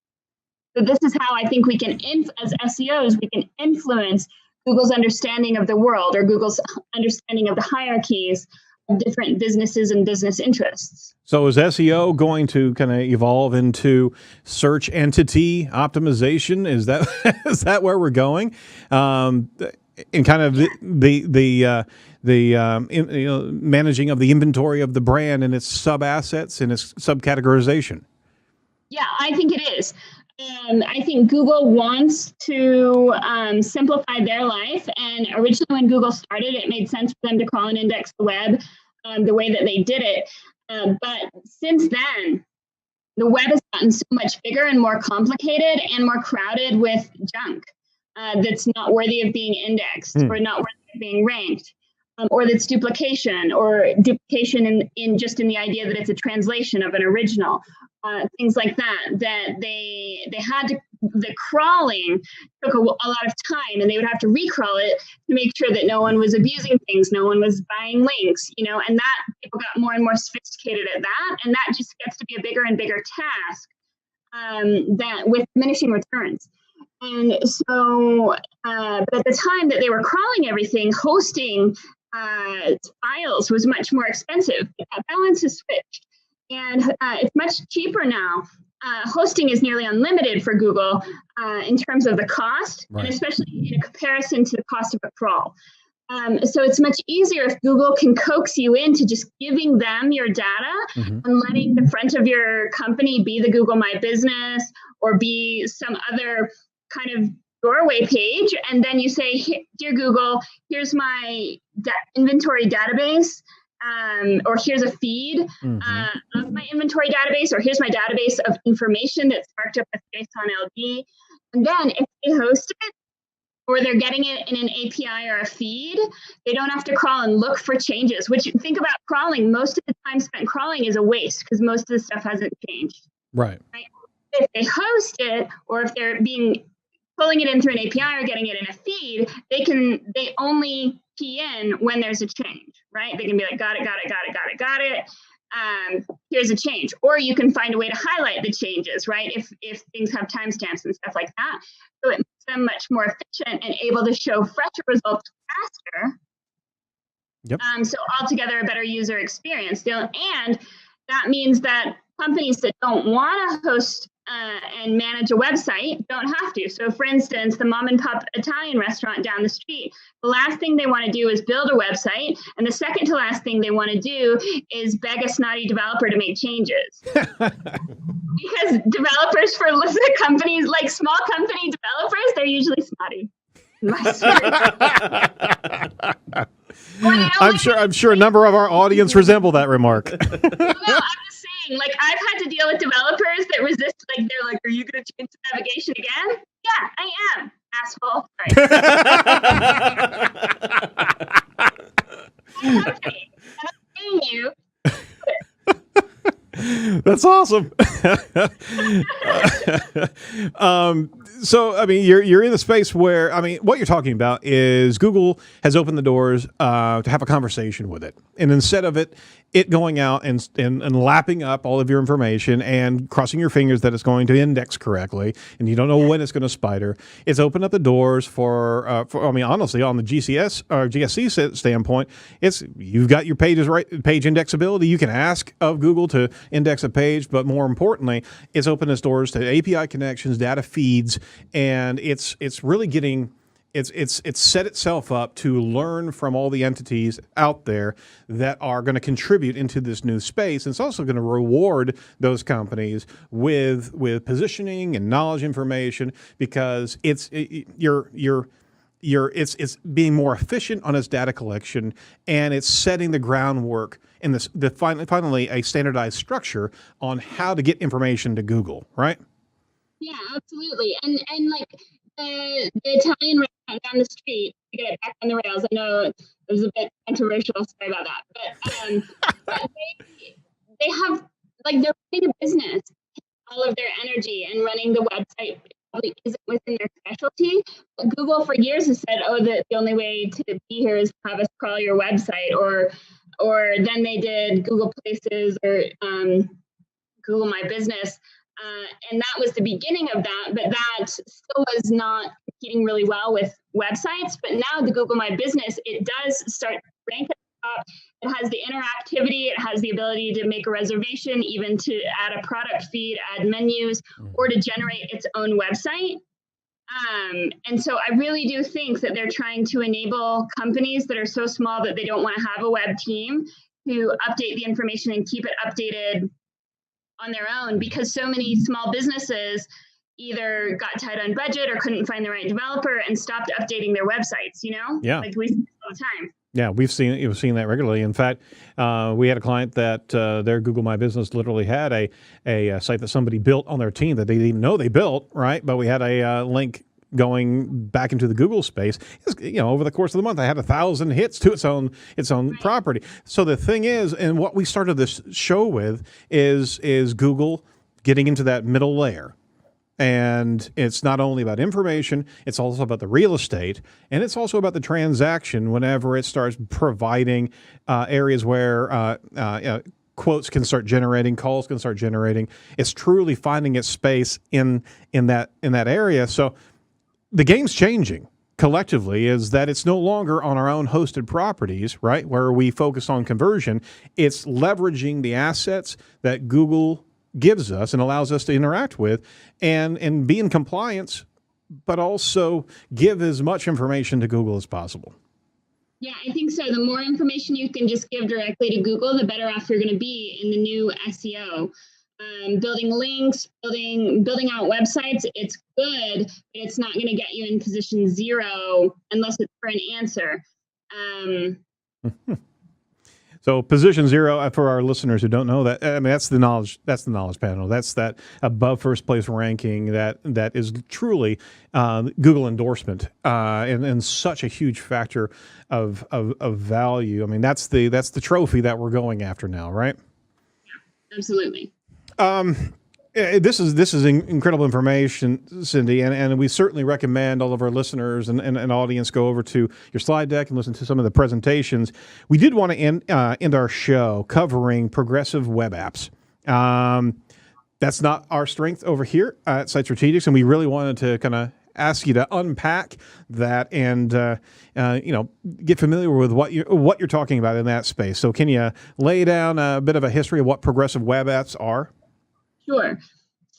So this is how I think we can, as SEOs, we can influence Google's understanding of the world, or Google's understanding of the hierarchies of different businesses and business interests. So is SEO going to kind of evolve into search entity optimization? Is that where we're going? In kind of the managing of the inventory of the brand and its sub assets and its subcategorization. Yeah, I think it is. I think Google wants to simplify their life. And originally when Google started, it made sense for them to crawl and index the web the way that they did it. But since then, the web has gotten so much bigger and more complicated and more crowded with junk that's not worthy of being indexed or not worthy of being ranked. Or that's duplication, or duplication in the idea that it's a translation of an original, things like that. That they had to, the crawling took a lot of time, and they would have to recrawl it to make sure that no one was abusing things, no one was buying links, and that people got more and more sophisticated at that, and that just gets to be a bigger and bigger task that with diminishing returns. And so, but at the time that they were crawling everything, hosting files was much more expensive. That balance has switched, and it's much cheaper now. Hosting is nearly unlimited for Google in terms of the cost, right, and especially in comparison to the cost of a crawl. So it's much easier if Google can coax you into just giving them your data and letting the front of your company be the Google My Business or be some other kind of doorway page, and then you say, dear Google, here's my inventory database, or here's a feed of my inventory database, or here's my database of information that's marked up with JSON LD. And then if they host it, or they're getting it in an API or a feed, they don't have to crawl and look for changes, which, think about crawling, most of the time spent crawling is a waste because most of the stuff hasn't changed. Right? If they host it, or if they're pulling it in through an API or getting it in a feed, they only key in when there's a change, right? They can be like, got it. here's a change. Or you can find a way to highlight the changes, right? If things have timestamps and stuff like that. So it makes them much more efficient and able to show fresher results faster. Yep. So altogether a better user experience. And that means that companies that don't want to host and manage a website don't have to. So for instance, the mom and pop Italian restaurant down the street, the last thing they want to do is build a website. And the second to last thing they want to do is beg a snotty developer to make changes. Because developers for companies, like small company developers, they're usually snotty. I'm sure a number of our audience resemble that remark. No, I'm just saying, like, I've had to deal with developers that resist, like, they're like, are you going to change the navigation again? Yeah, I am, asshole. Sorry. Okay. And I'm paying you. That's awesome. So, I mean, you're in a space where, I mean, what you're talking about is Google has opened the doors to have a conversation with it. And instead of it going out and lapping up all of your information and crossing your fingers that it's going to index correctly, and you don't know when it's going to spider, it's opened up the doors for I mean, honestly, on the GCS or GSC standpoint, you've got your pages right, page indexability. You can ask of Google to index a page, but more importantly, it's opened its doors to API connections, data feeds, and it's really getting. It's set itself up to learn from all the entities out there that are going to contribute into this new space. And it's also going to reward those companies with positioning and knowledge information, because it's being more efficient on its data collection, and it's setting the groundwork in finally a standardized structure on how to get information to Google, right? Yeah, absolutely. And like the Italian restaurant down the street, to get it back on the rails, I know it was a bit controversial, sorry about that, but they have, like, they're running a business. All of their energy and running the website probably isn't within their specialty. But Google for years has said, oh, the only way to be here is to have us crawl your website, or then they did Google Places or Google My Business. And that was the beginning of that, but that still was not competing really well with websites. But now the Google My Business, it does start rank at the top. It has the interactivity. It has the ability to make a reservation, even to add a product feed, add menus, or to generate its own website. And so I really do think that they're trying to enable companies that are so small that they don't want to have a web team to update the information and keep it updated on their own, because so many small businesses either got tight on budget or couldn't find the right developer and stopped updating their websites, you know? Yeah. Like we see all the time. Yeah, we've seen that regularly. In fact, we had a client that their Google My Business literally had a site that somebody built on their team that they didn't even know they built, right? But we had a link going back into the Google space. Over the course of the month, I had 1,000 hits to its own right. property. So the thing is, and what we started this show with is Google getting into that middle layer. And it's not only about information, it's also about the real estate, and it's also about the transaction whenever it starts providing areas where quotes can start generating, calls can start generating. It's truly finding its space in that area. So the game's changing collectively, is that it's no longer on our own hosted properties, right, where we focus on conversion. It's leveraging the assets that Google gives us and allows us to interact with and be in compliance, but also give as much information to Google as possible. Yeah, I think so. The more information you can just give directly to Google, the better off you're going to be in the new SEO. Building links, building out websites, it's good, but it's not going to get you in position 0 unless it's for an answer. So position 0, for our listeners who don't know that, I mean, that's the knowledge panel. That's that above first place ranking that is truly Google endorsement and such a huge factor of value. I mean, that's the trophy that we're going after now, right? Yeah, absolutely. This is incredible information, Cindy, and we certainly recommend all of our listeners and audience go over to your slide deck and listen to some of the presentations. We did want to end our show covering progressive web apps. That's not our strength over here at Site Strategics, and we really wanted to kind of ask you to unpack that and get familiar with what you're talking about in that space. So can you lay down a bit of a history of what progressive web apps are? Sure.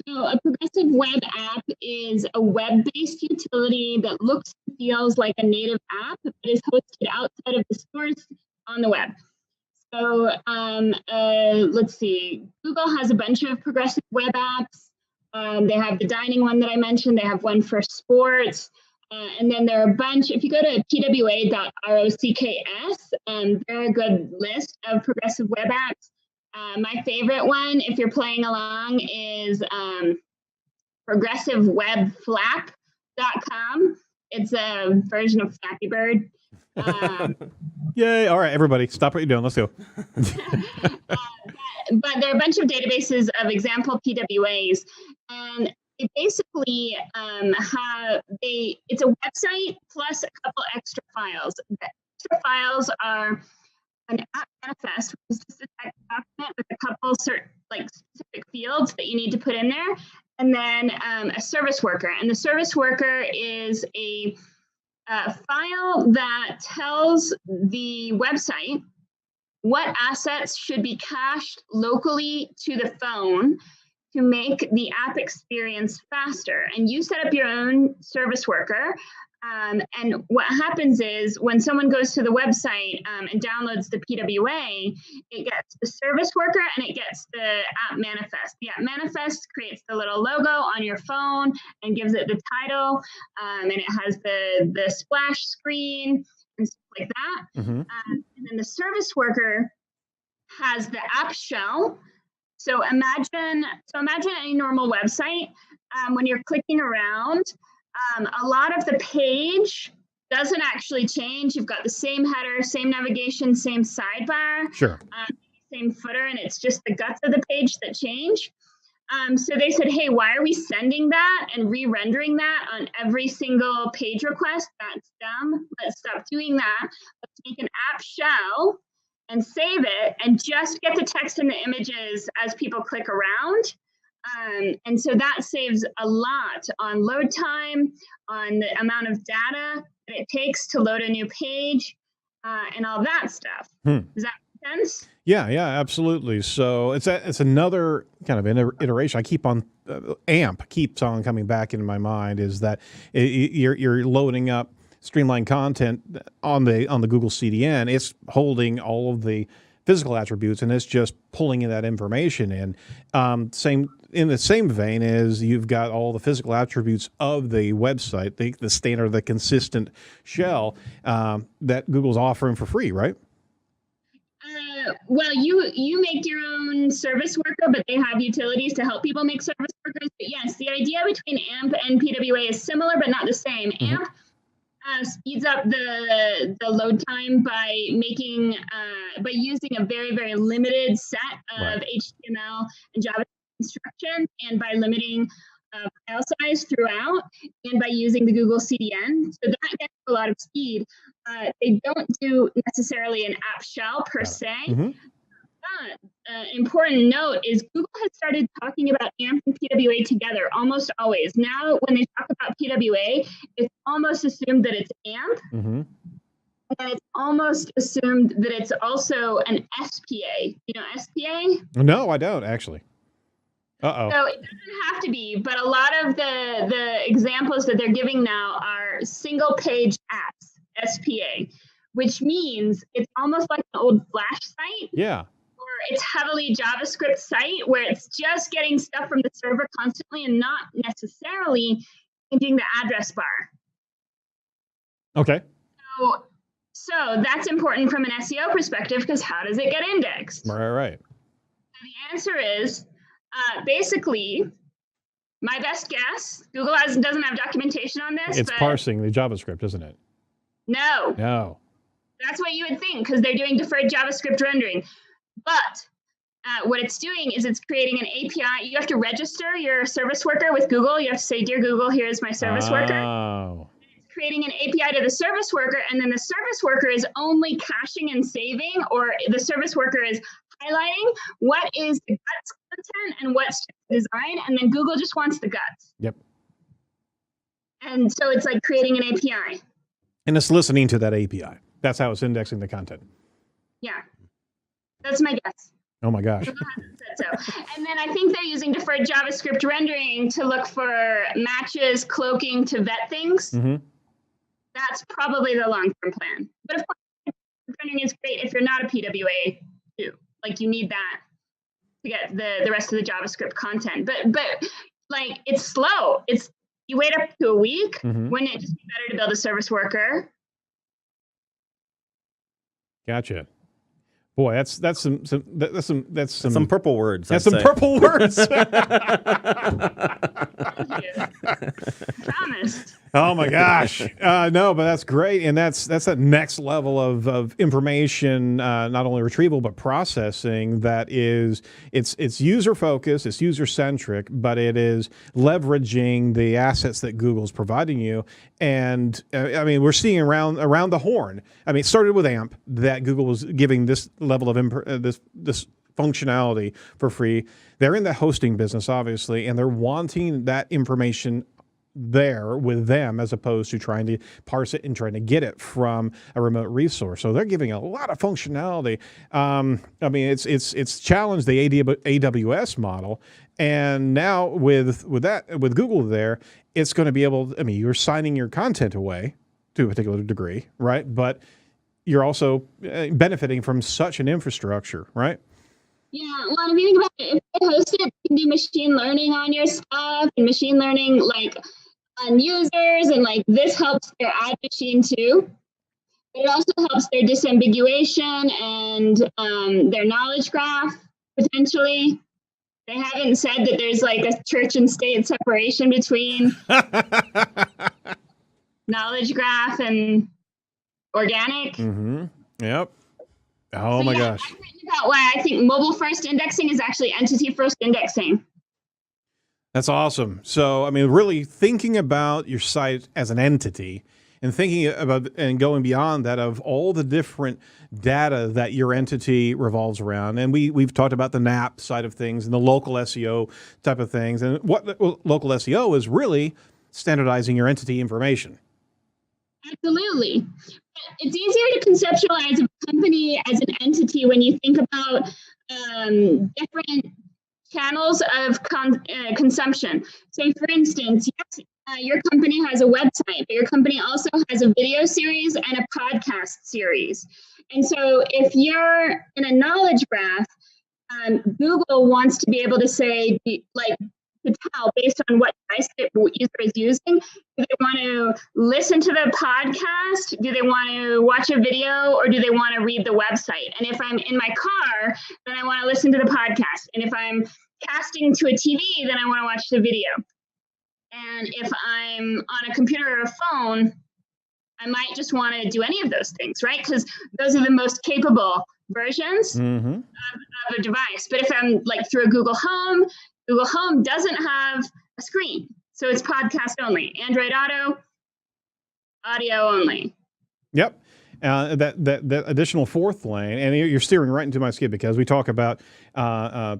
So a progressive web app is a web-based utility that looks and feels like a native app, but is hosted outside of the source on the web. So let's see. Google has a bunch of progressive web apps. They have the dining one that I mentioned. They have one for sports. And then there are a bunch. If you go to pwa.rocks, there are a good list of progressive web apps. My favorite one, if you're playing along, is progressivewebflap.com. It's a version of Flappy Bird. Yay. All right, everybody, stop what you're doing. Let's go. But there are a bunch of databases of example PWAs. And it basically it's a website plus a couple extra files. The extra files are an app manifest, which is just a text document with a couple specific fields that you need to put in there, and then a service worker. And the service worker is a file that tells the website what assets should be cached locally to the phone to make the app experience faster. And you set up your own service worker. And what happens is when someone goes to the website and downloads the PWA, it gets the service worker and it gets the app manifest. The app manifest creates the little logo on your phone and gives it the title, and it has the splash screen and stuff like that. Mm-hmm. And then the service worker has the app shell. So imagine any normal website. When you're clicking around, a lot of the page doesn't actually change. You've got the same header, same navigation, same sidebar, Sure. Same footer, and it's just the guts of the page that change. So they said, hey, why are we sending that and re-rendering that on every single page request? That's dumb. Let's stop doing that. Let's make an app shell and save it and just get the text and the images as people click around. And so that saves a lot on load time, on the amount of data that it takes to load a new page, and all that stuff. Does that make sense? Yeah, absolutely. So it's another kind of iteration. I keep on AMP keeps on coming back into my mind. Is that you're loading up streamlined content on the Google CDN? It's holding all of the physical attributes and it's just pulling in that information in. In the same vein as you've got all the physical attributes of the website, the standard, the consistent shell that Google's offering for free, right? Well, you make your own service worker, but they have utilities to help people make service workers. But yes, the idea between AMP and PWA is similar, but not the same. Mm-hmm. AMP speeds up the load time by using a very, very limited set of HTML and JavaScript instructions, and by limiting file size throughout, and by using the Google CDN. So that gets a lot of speed. They don't do necessarily an app shell per se. Mm-hmm. But important note is Google has started talking about AMP and PWA together almost always. Now, when they talk about PWA, it's almost assumed that it's AMP. Mm-hmm. And it's almost assumed that it's also an SPA. You know SPA? No, I don't actually. Uh-oh. So it doesn't have to be, but a lot of the examples that they're giving now are single page apps, SPA, which means it's almost like an old Flash site. Yeah. Or it's heavily JavaScript site where it's just getting stuff from the server constantly and not necessarily changing the address bar. Okay. So that's important from an SEO perspective because how does it get indexed? Right. So the answer is, basically, my best guess, Google doesn't have documentation on this. It's parsing the JavaScript, isn't it? No. That's what you would think because they're doing deferred JavaScript rendering. But what it's doing is it's creating an API. You have to register your service worker with Google. You have to say, "Dear Google, here's my service worker." Oh. It's creating an API to the service worker, and then the service worker is only caching and saving, or the service worker is highlighting what is the guts content and what's design, and then Google just wants the guts. Yep. And so it's like creating an API. And it's listening to that API. That's how it's indexing the content. Yeah, that's my guess. Oh my gosh. So, and then I think they're using deferred JavaScript rendering to look for matches, cloaking to vet things. Mm-hmm. That's probably the long-term plan. But of course, rendering is great if you're not a PWA too. Like you need that to get the rest of the JavaScript content. But like it's slow. You wait up to a week. Mm-hmm. Wouldn't it just be better to build a service worker? Gotcha. Boy, that's some purple words. That's some purple words. Promised. Oh my gosh. No, but that's great. And that's that next level of information, not only retrieval, but processing that is, it's user focused, it's user centric, but it is leveraging the assets that Google's providing you. And I mean, we're seeing around the horn. I mean, it started with AMP that Google was giving this level of this functionality for free. They're in the hosting business, obviously, and they're wanting that information there with them as opposed to trying to parse it and trying to get it from a remote resource. So they're giving a lot of functionality. I mean, it's challenged the AWS model, and now with Google there, it's going to be able. I mean, you're signing your content away to a particular degree, right? But you're also benefiting from such an infrastructure, right? Yeah, well, if you think about it, if they host it, you can do machine learning on your stuff and machine learning like on users, and like this helps their ad machine too. It also helps their disambiguation and their knowledge graph potentially. They haven't said that there's like a church and state separation between knowledge graph and organic. Mm-hmm. Yep. Oh my gosh. I've written about why I think mobile first indexing is actually entity first indexing. That's awesome. So, I mean, really thinking about your site as an entity and thinking about and going beyond that of all the different data that your entity revolves around. And we've talked about the NAP side of things and the local SEO type of things. And what local SEO is really standardizing your entity information. Absolutely. It's easier to conceptualize a company as an entity when you think about different channels of consumption. So, for instance, yes, your company has a website, but your company also has a video series and a podcast series. And so if you're in a knowledge graph, Google wants to be able to say, like, to tell based on what device the user is using. Do they want to listen to the podcast? Do they want to watch a video, or do they want to read the website? And if I'm in my car, then I want to listen to the podcast. And if I'm casting to a TV, then I want to watch the video. And if I'm on a computer or a phone, I might just want to do any of those things, right? Because those are the most capable versions of a device. But if I'm like through a Google Home doesn't have a screen. So it's podcast only, Android Auto, audio only. Yep. That additional fourth lane, and you're steering right into my skid because we talk about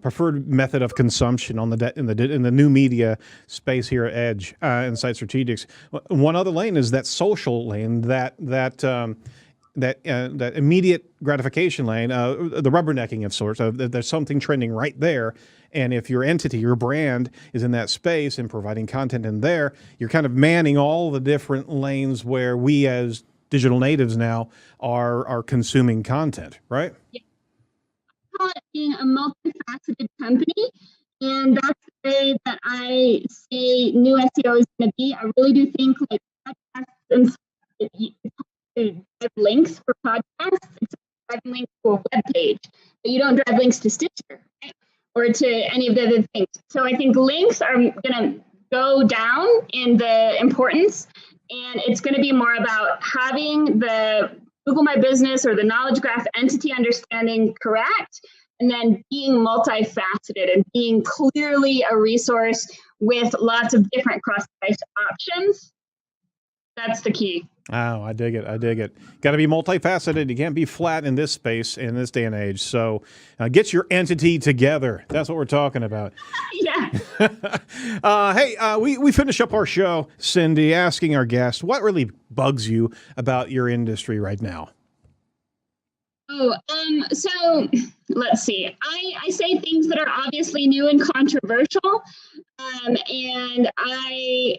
preferred method of consumption on in the new media space here at Edge and Site Strategics. One other lane is that social lane, that immediate gratification lane, the rubbernecking of sorts. There's something trending right there, and if your entity, your brand, is in that space and providing content in there, you're kind of manning all the different lanes where we as digital natives now are consuming content, right? Yeah. I call it being a multifaceted company, and that's the way that I say new SEO is going to be. I really do think like podcasts and links for podcasts, it's driving links to a web page, but you don't drive links to Stitcher, right? Or to any of the other things. So I think links are going to go down in the importance. And it's going to be more about having the Google My Business or the knowledge graph entity understanding correct, and then being multifaceted and being clearly a resource with lots of different cross-device options. That's the key. Oh, I dig it. I dig it. Got to be multifaceted. You can't be flat in this space in this day and age. So get your entity together. That's what we're talking about. Yeah. Hey, we finish up our show, Cindy, asking our guests, what really bugs you about your industry right now? Oh, so let's see. I say things that are obviously new and controversial, and I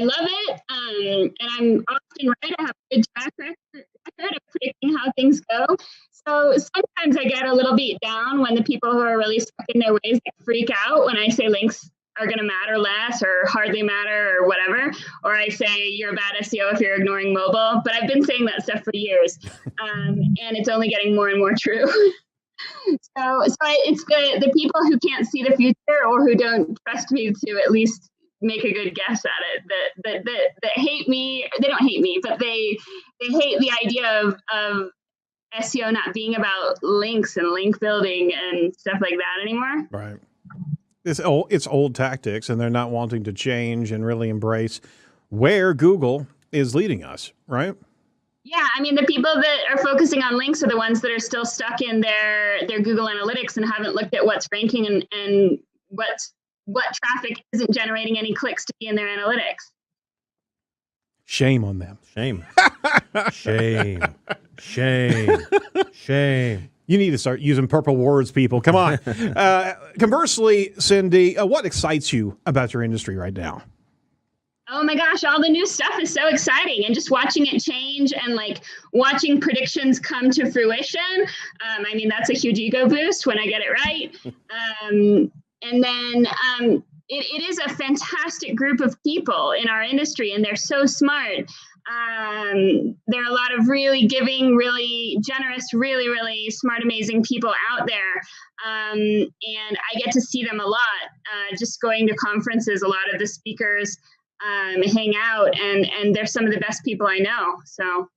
love it, and I'm often right. I have a good track record of predicting how things go. So sometimes I get a little beat down when the people who are really stuck in their ways freak out when I say links are going to matter less or hardly matter or whatever, or I say you're a bad SEO if you're ignoring mobile. But I've been saying that stuff for years, and it's only getting more and more true. So it's the people who can't see the future or who don't trust me to at least make a good guess at it that hate me. They don't hate me, but they hate the idea of SEO not being about links and link building and stuff like that anymore. Right. It's old tactics, and they're not wanting to change and really embrace where Google is leading us, right? Yeah, I mean, the people that are focusing on links are the ones that are still stuck in their Google Analytics and haven't looked at what's ranking and what traffic isn't generating any clicks to be in their analytics. Shame on them. Shame. Shame. Shame. Shame. You need to start using purple words, people. Come on. Conversely, Cindy, what excites you about your industry right now? Oh my gosh, all the new stuff is so exciting, and just watching it change and like watching predictions come to fruition. I mean, that's a huge ego boost when I get it right. And then it is a fantastic group of people in our industry, and they're so smart. There are a lot of really giving, really generous, really, really smart, amazing people out there. And I get to see them a lot, just going to conferences. A lot of the speakers hang out, and they're some of the best people I know. So.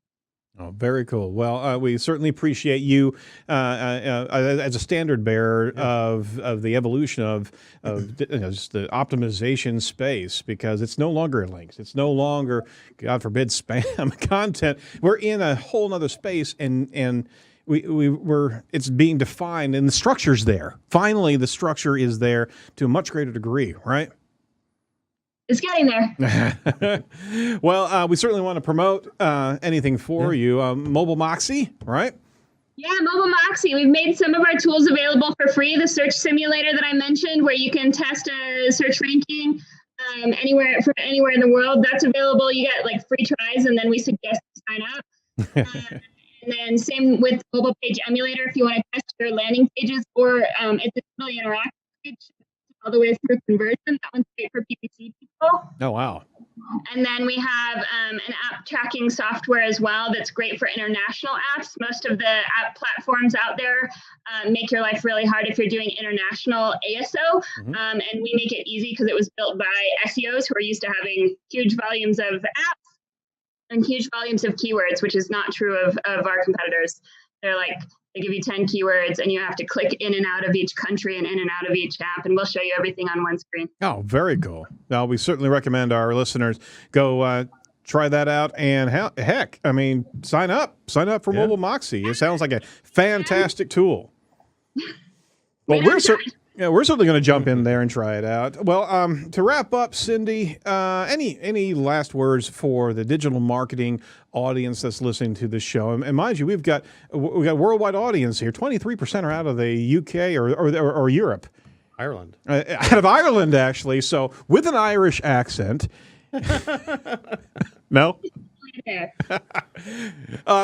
Oh, very cool. Well, we certainly appreciate you as a standard bearer of the evolution of just the optimization space, because it's no longer links. It's no longer, God forbid, spam content. We're in a whole nother space, and we're it's being defined, and the structure's there. Finally, the structure is there to a much greater degree, right? It's getting there. Well, we certainly want to promote anything for you. Mobile Moxie, right? Yeah, Mobile Moxie. We've made some of our tools available for free. The search simulator that I mentioned, where you can test a search ranking anywhere in the world, that's available. You get like free tries, and then we suggest you sign up. And then same with Mobile Page Emulator if you want to test your landing pages, or it's a totally interactive page all the way through conversion. That one's great for PPC people. Oh, wow. And then we have an app tracking software as well that's great for international apps. Most of the app platforms out there make your life really hard if you're doing international ASO. And we make it easy because it was built by SEOs who are used to having huge volumes of apps and huge volumes of keywords, which is not true of our competitors. They give you 10 keywords, and you have to click in and out of each country and in and out of each app, and we'll show you everything on one screen. Oh, very cool. Now, we certainly recommend our listeners go try that out, and heck, I mean, sign up for Mobile Moxie. It sounds like a fantastic tool. Well, we're certainly going to jump in there and try it out. Well, to wrap up, Cindy, any last words for the digital marketing audience that's listening to this show? And mind you, we've got a worldwide audience here. 23% are out of the UK or Europe. Ireland. Out of Ireland, actually. So with an Irish accent. No?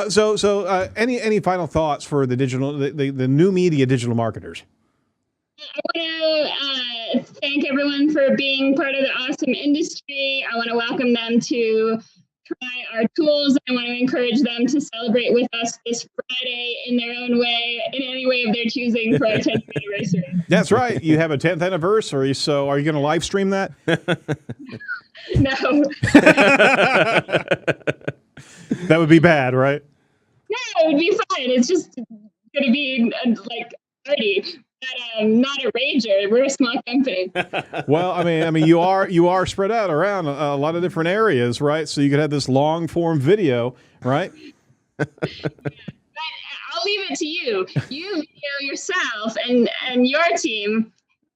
So any final thoughts for the new media digital marketers? I want to thank everyone for being part of the awesome industry. I want to welcome them to try our tools. I want to encourage them to celebrate with us this Friday in their own way, in any way of their choosing, for our 10th anniversary. That's right. You have a 10th anniversary, so are you going to live stream that? No. That would be bad, right? No, it would be fine. It's just going to be like party, but not a rager. We're a small company. Well, I mean, you are spread out around a lot of different areas, right? So you could have this long form video, right? But I'll leave it to you. You video yourself and your team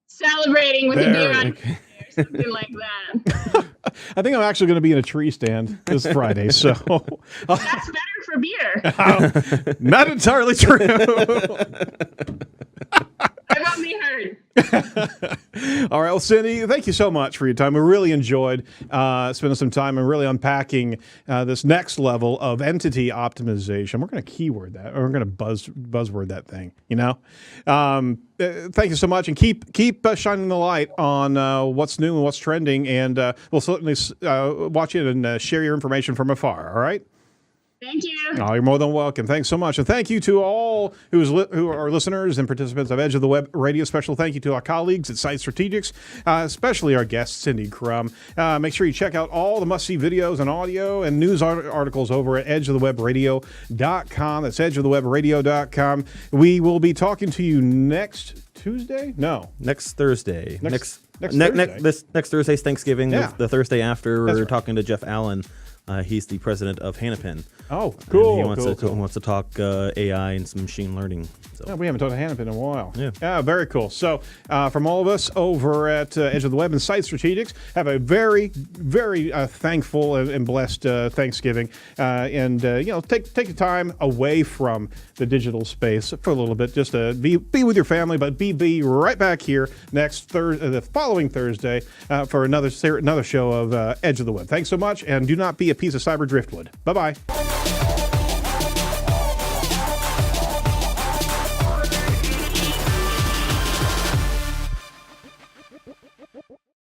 celebrating with a beer on or something like that. I think I'm actually going to be in a tree stand this Friday, so That's better for beer. not entirely true. I've only heard. All right, well, Cindy, thank you so much for your time. We really enjoyed spending some time and really unpacking this next level of entity optimization. We're going to keyword that, or we're going to buzzword that thing. Thank you so much, and keep shining the light on what's new and what's trending, and we'll certainly watch it and share your information from afar. All right. Thank you. Oh, you're more than welcome. Thanks so much. And thank you to all who are listeners and participants of Edge of the Web Radio. Special thank you to our colleagues at Site Strategics, especially our guest, Cindy Krum. Make sure you check out all the must-see videos and audio and news articles over at edgeofthewebradio.com. That's edgeofthewebradio.com. We will be talking to you next Tuesday? No. Next Thursday. Next Thursday. Next Thursday's Thanksgiving. Yeah. The Thursday after, we're right. talking to Jeff Allen. He's the president of Hannapin. Oh, cool. And he cool. wants to talk AI and some machine learning. So. Yeah, we haven't talked to Hannapin in a while. Yeah. Very cool. So from all of us over at Edge of the Web and Site Strategics, have a very, very thankful and blessed Thanksgiving. And take the time away from the digital space for a little bit. Just be with your family, but be right back here next the following Thursday for another show of Edge of the Web. Thanks so much, and do not be a piece of cyber driftwood. Bye-bye.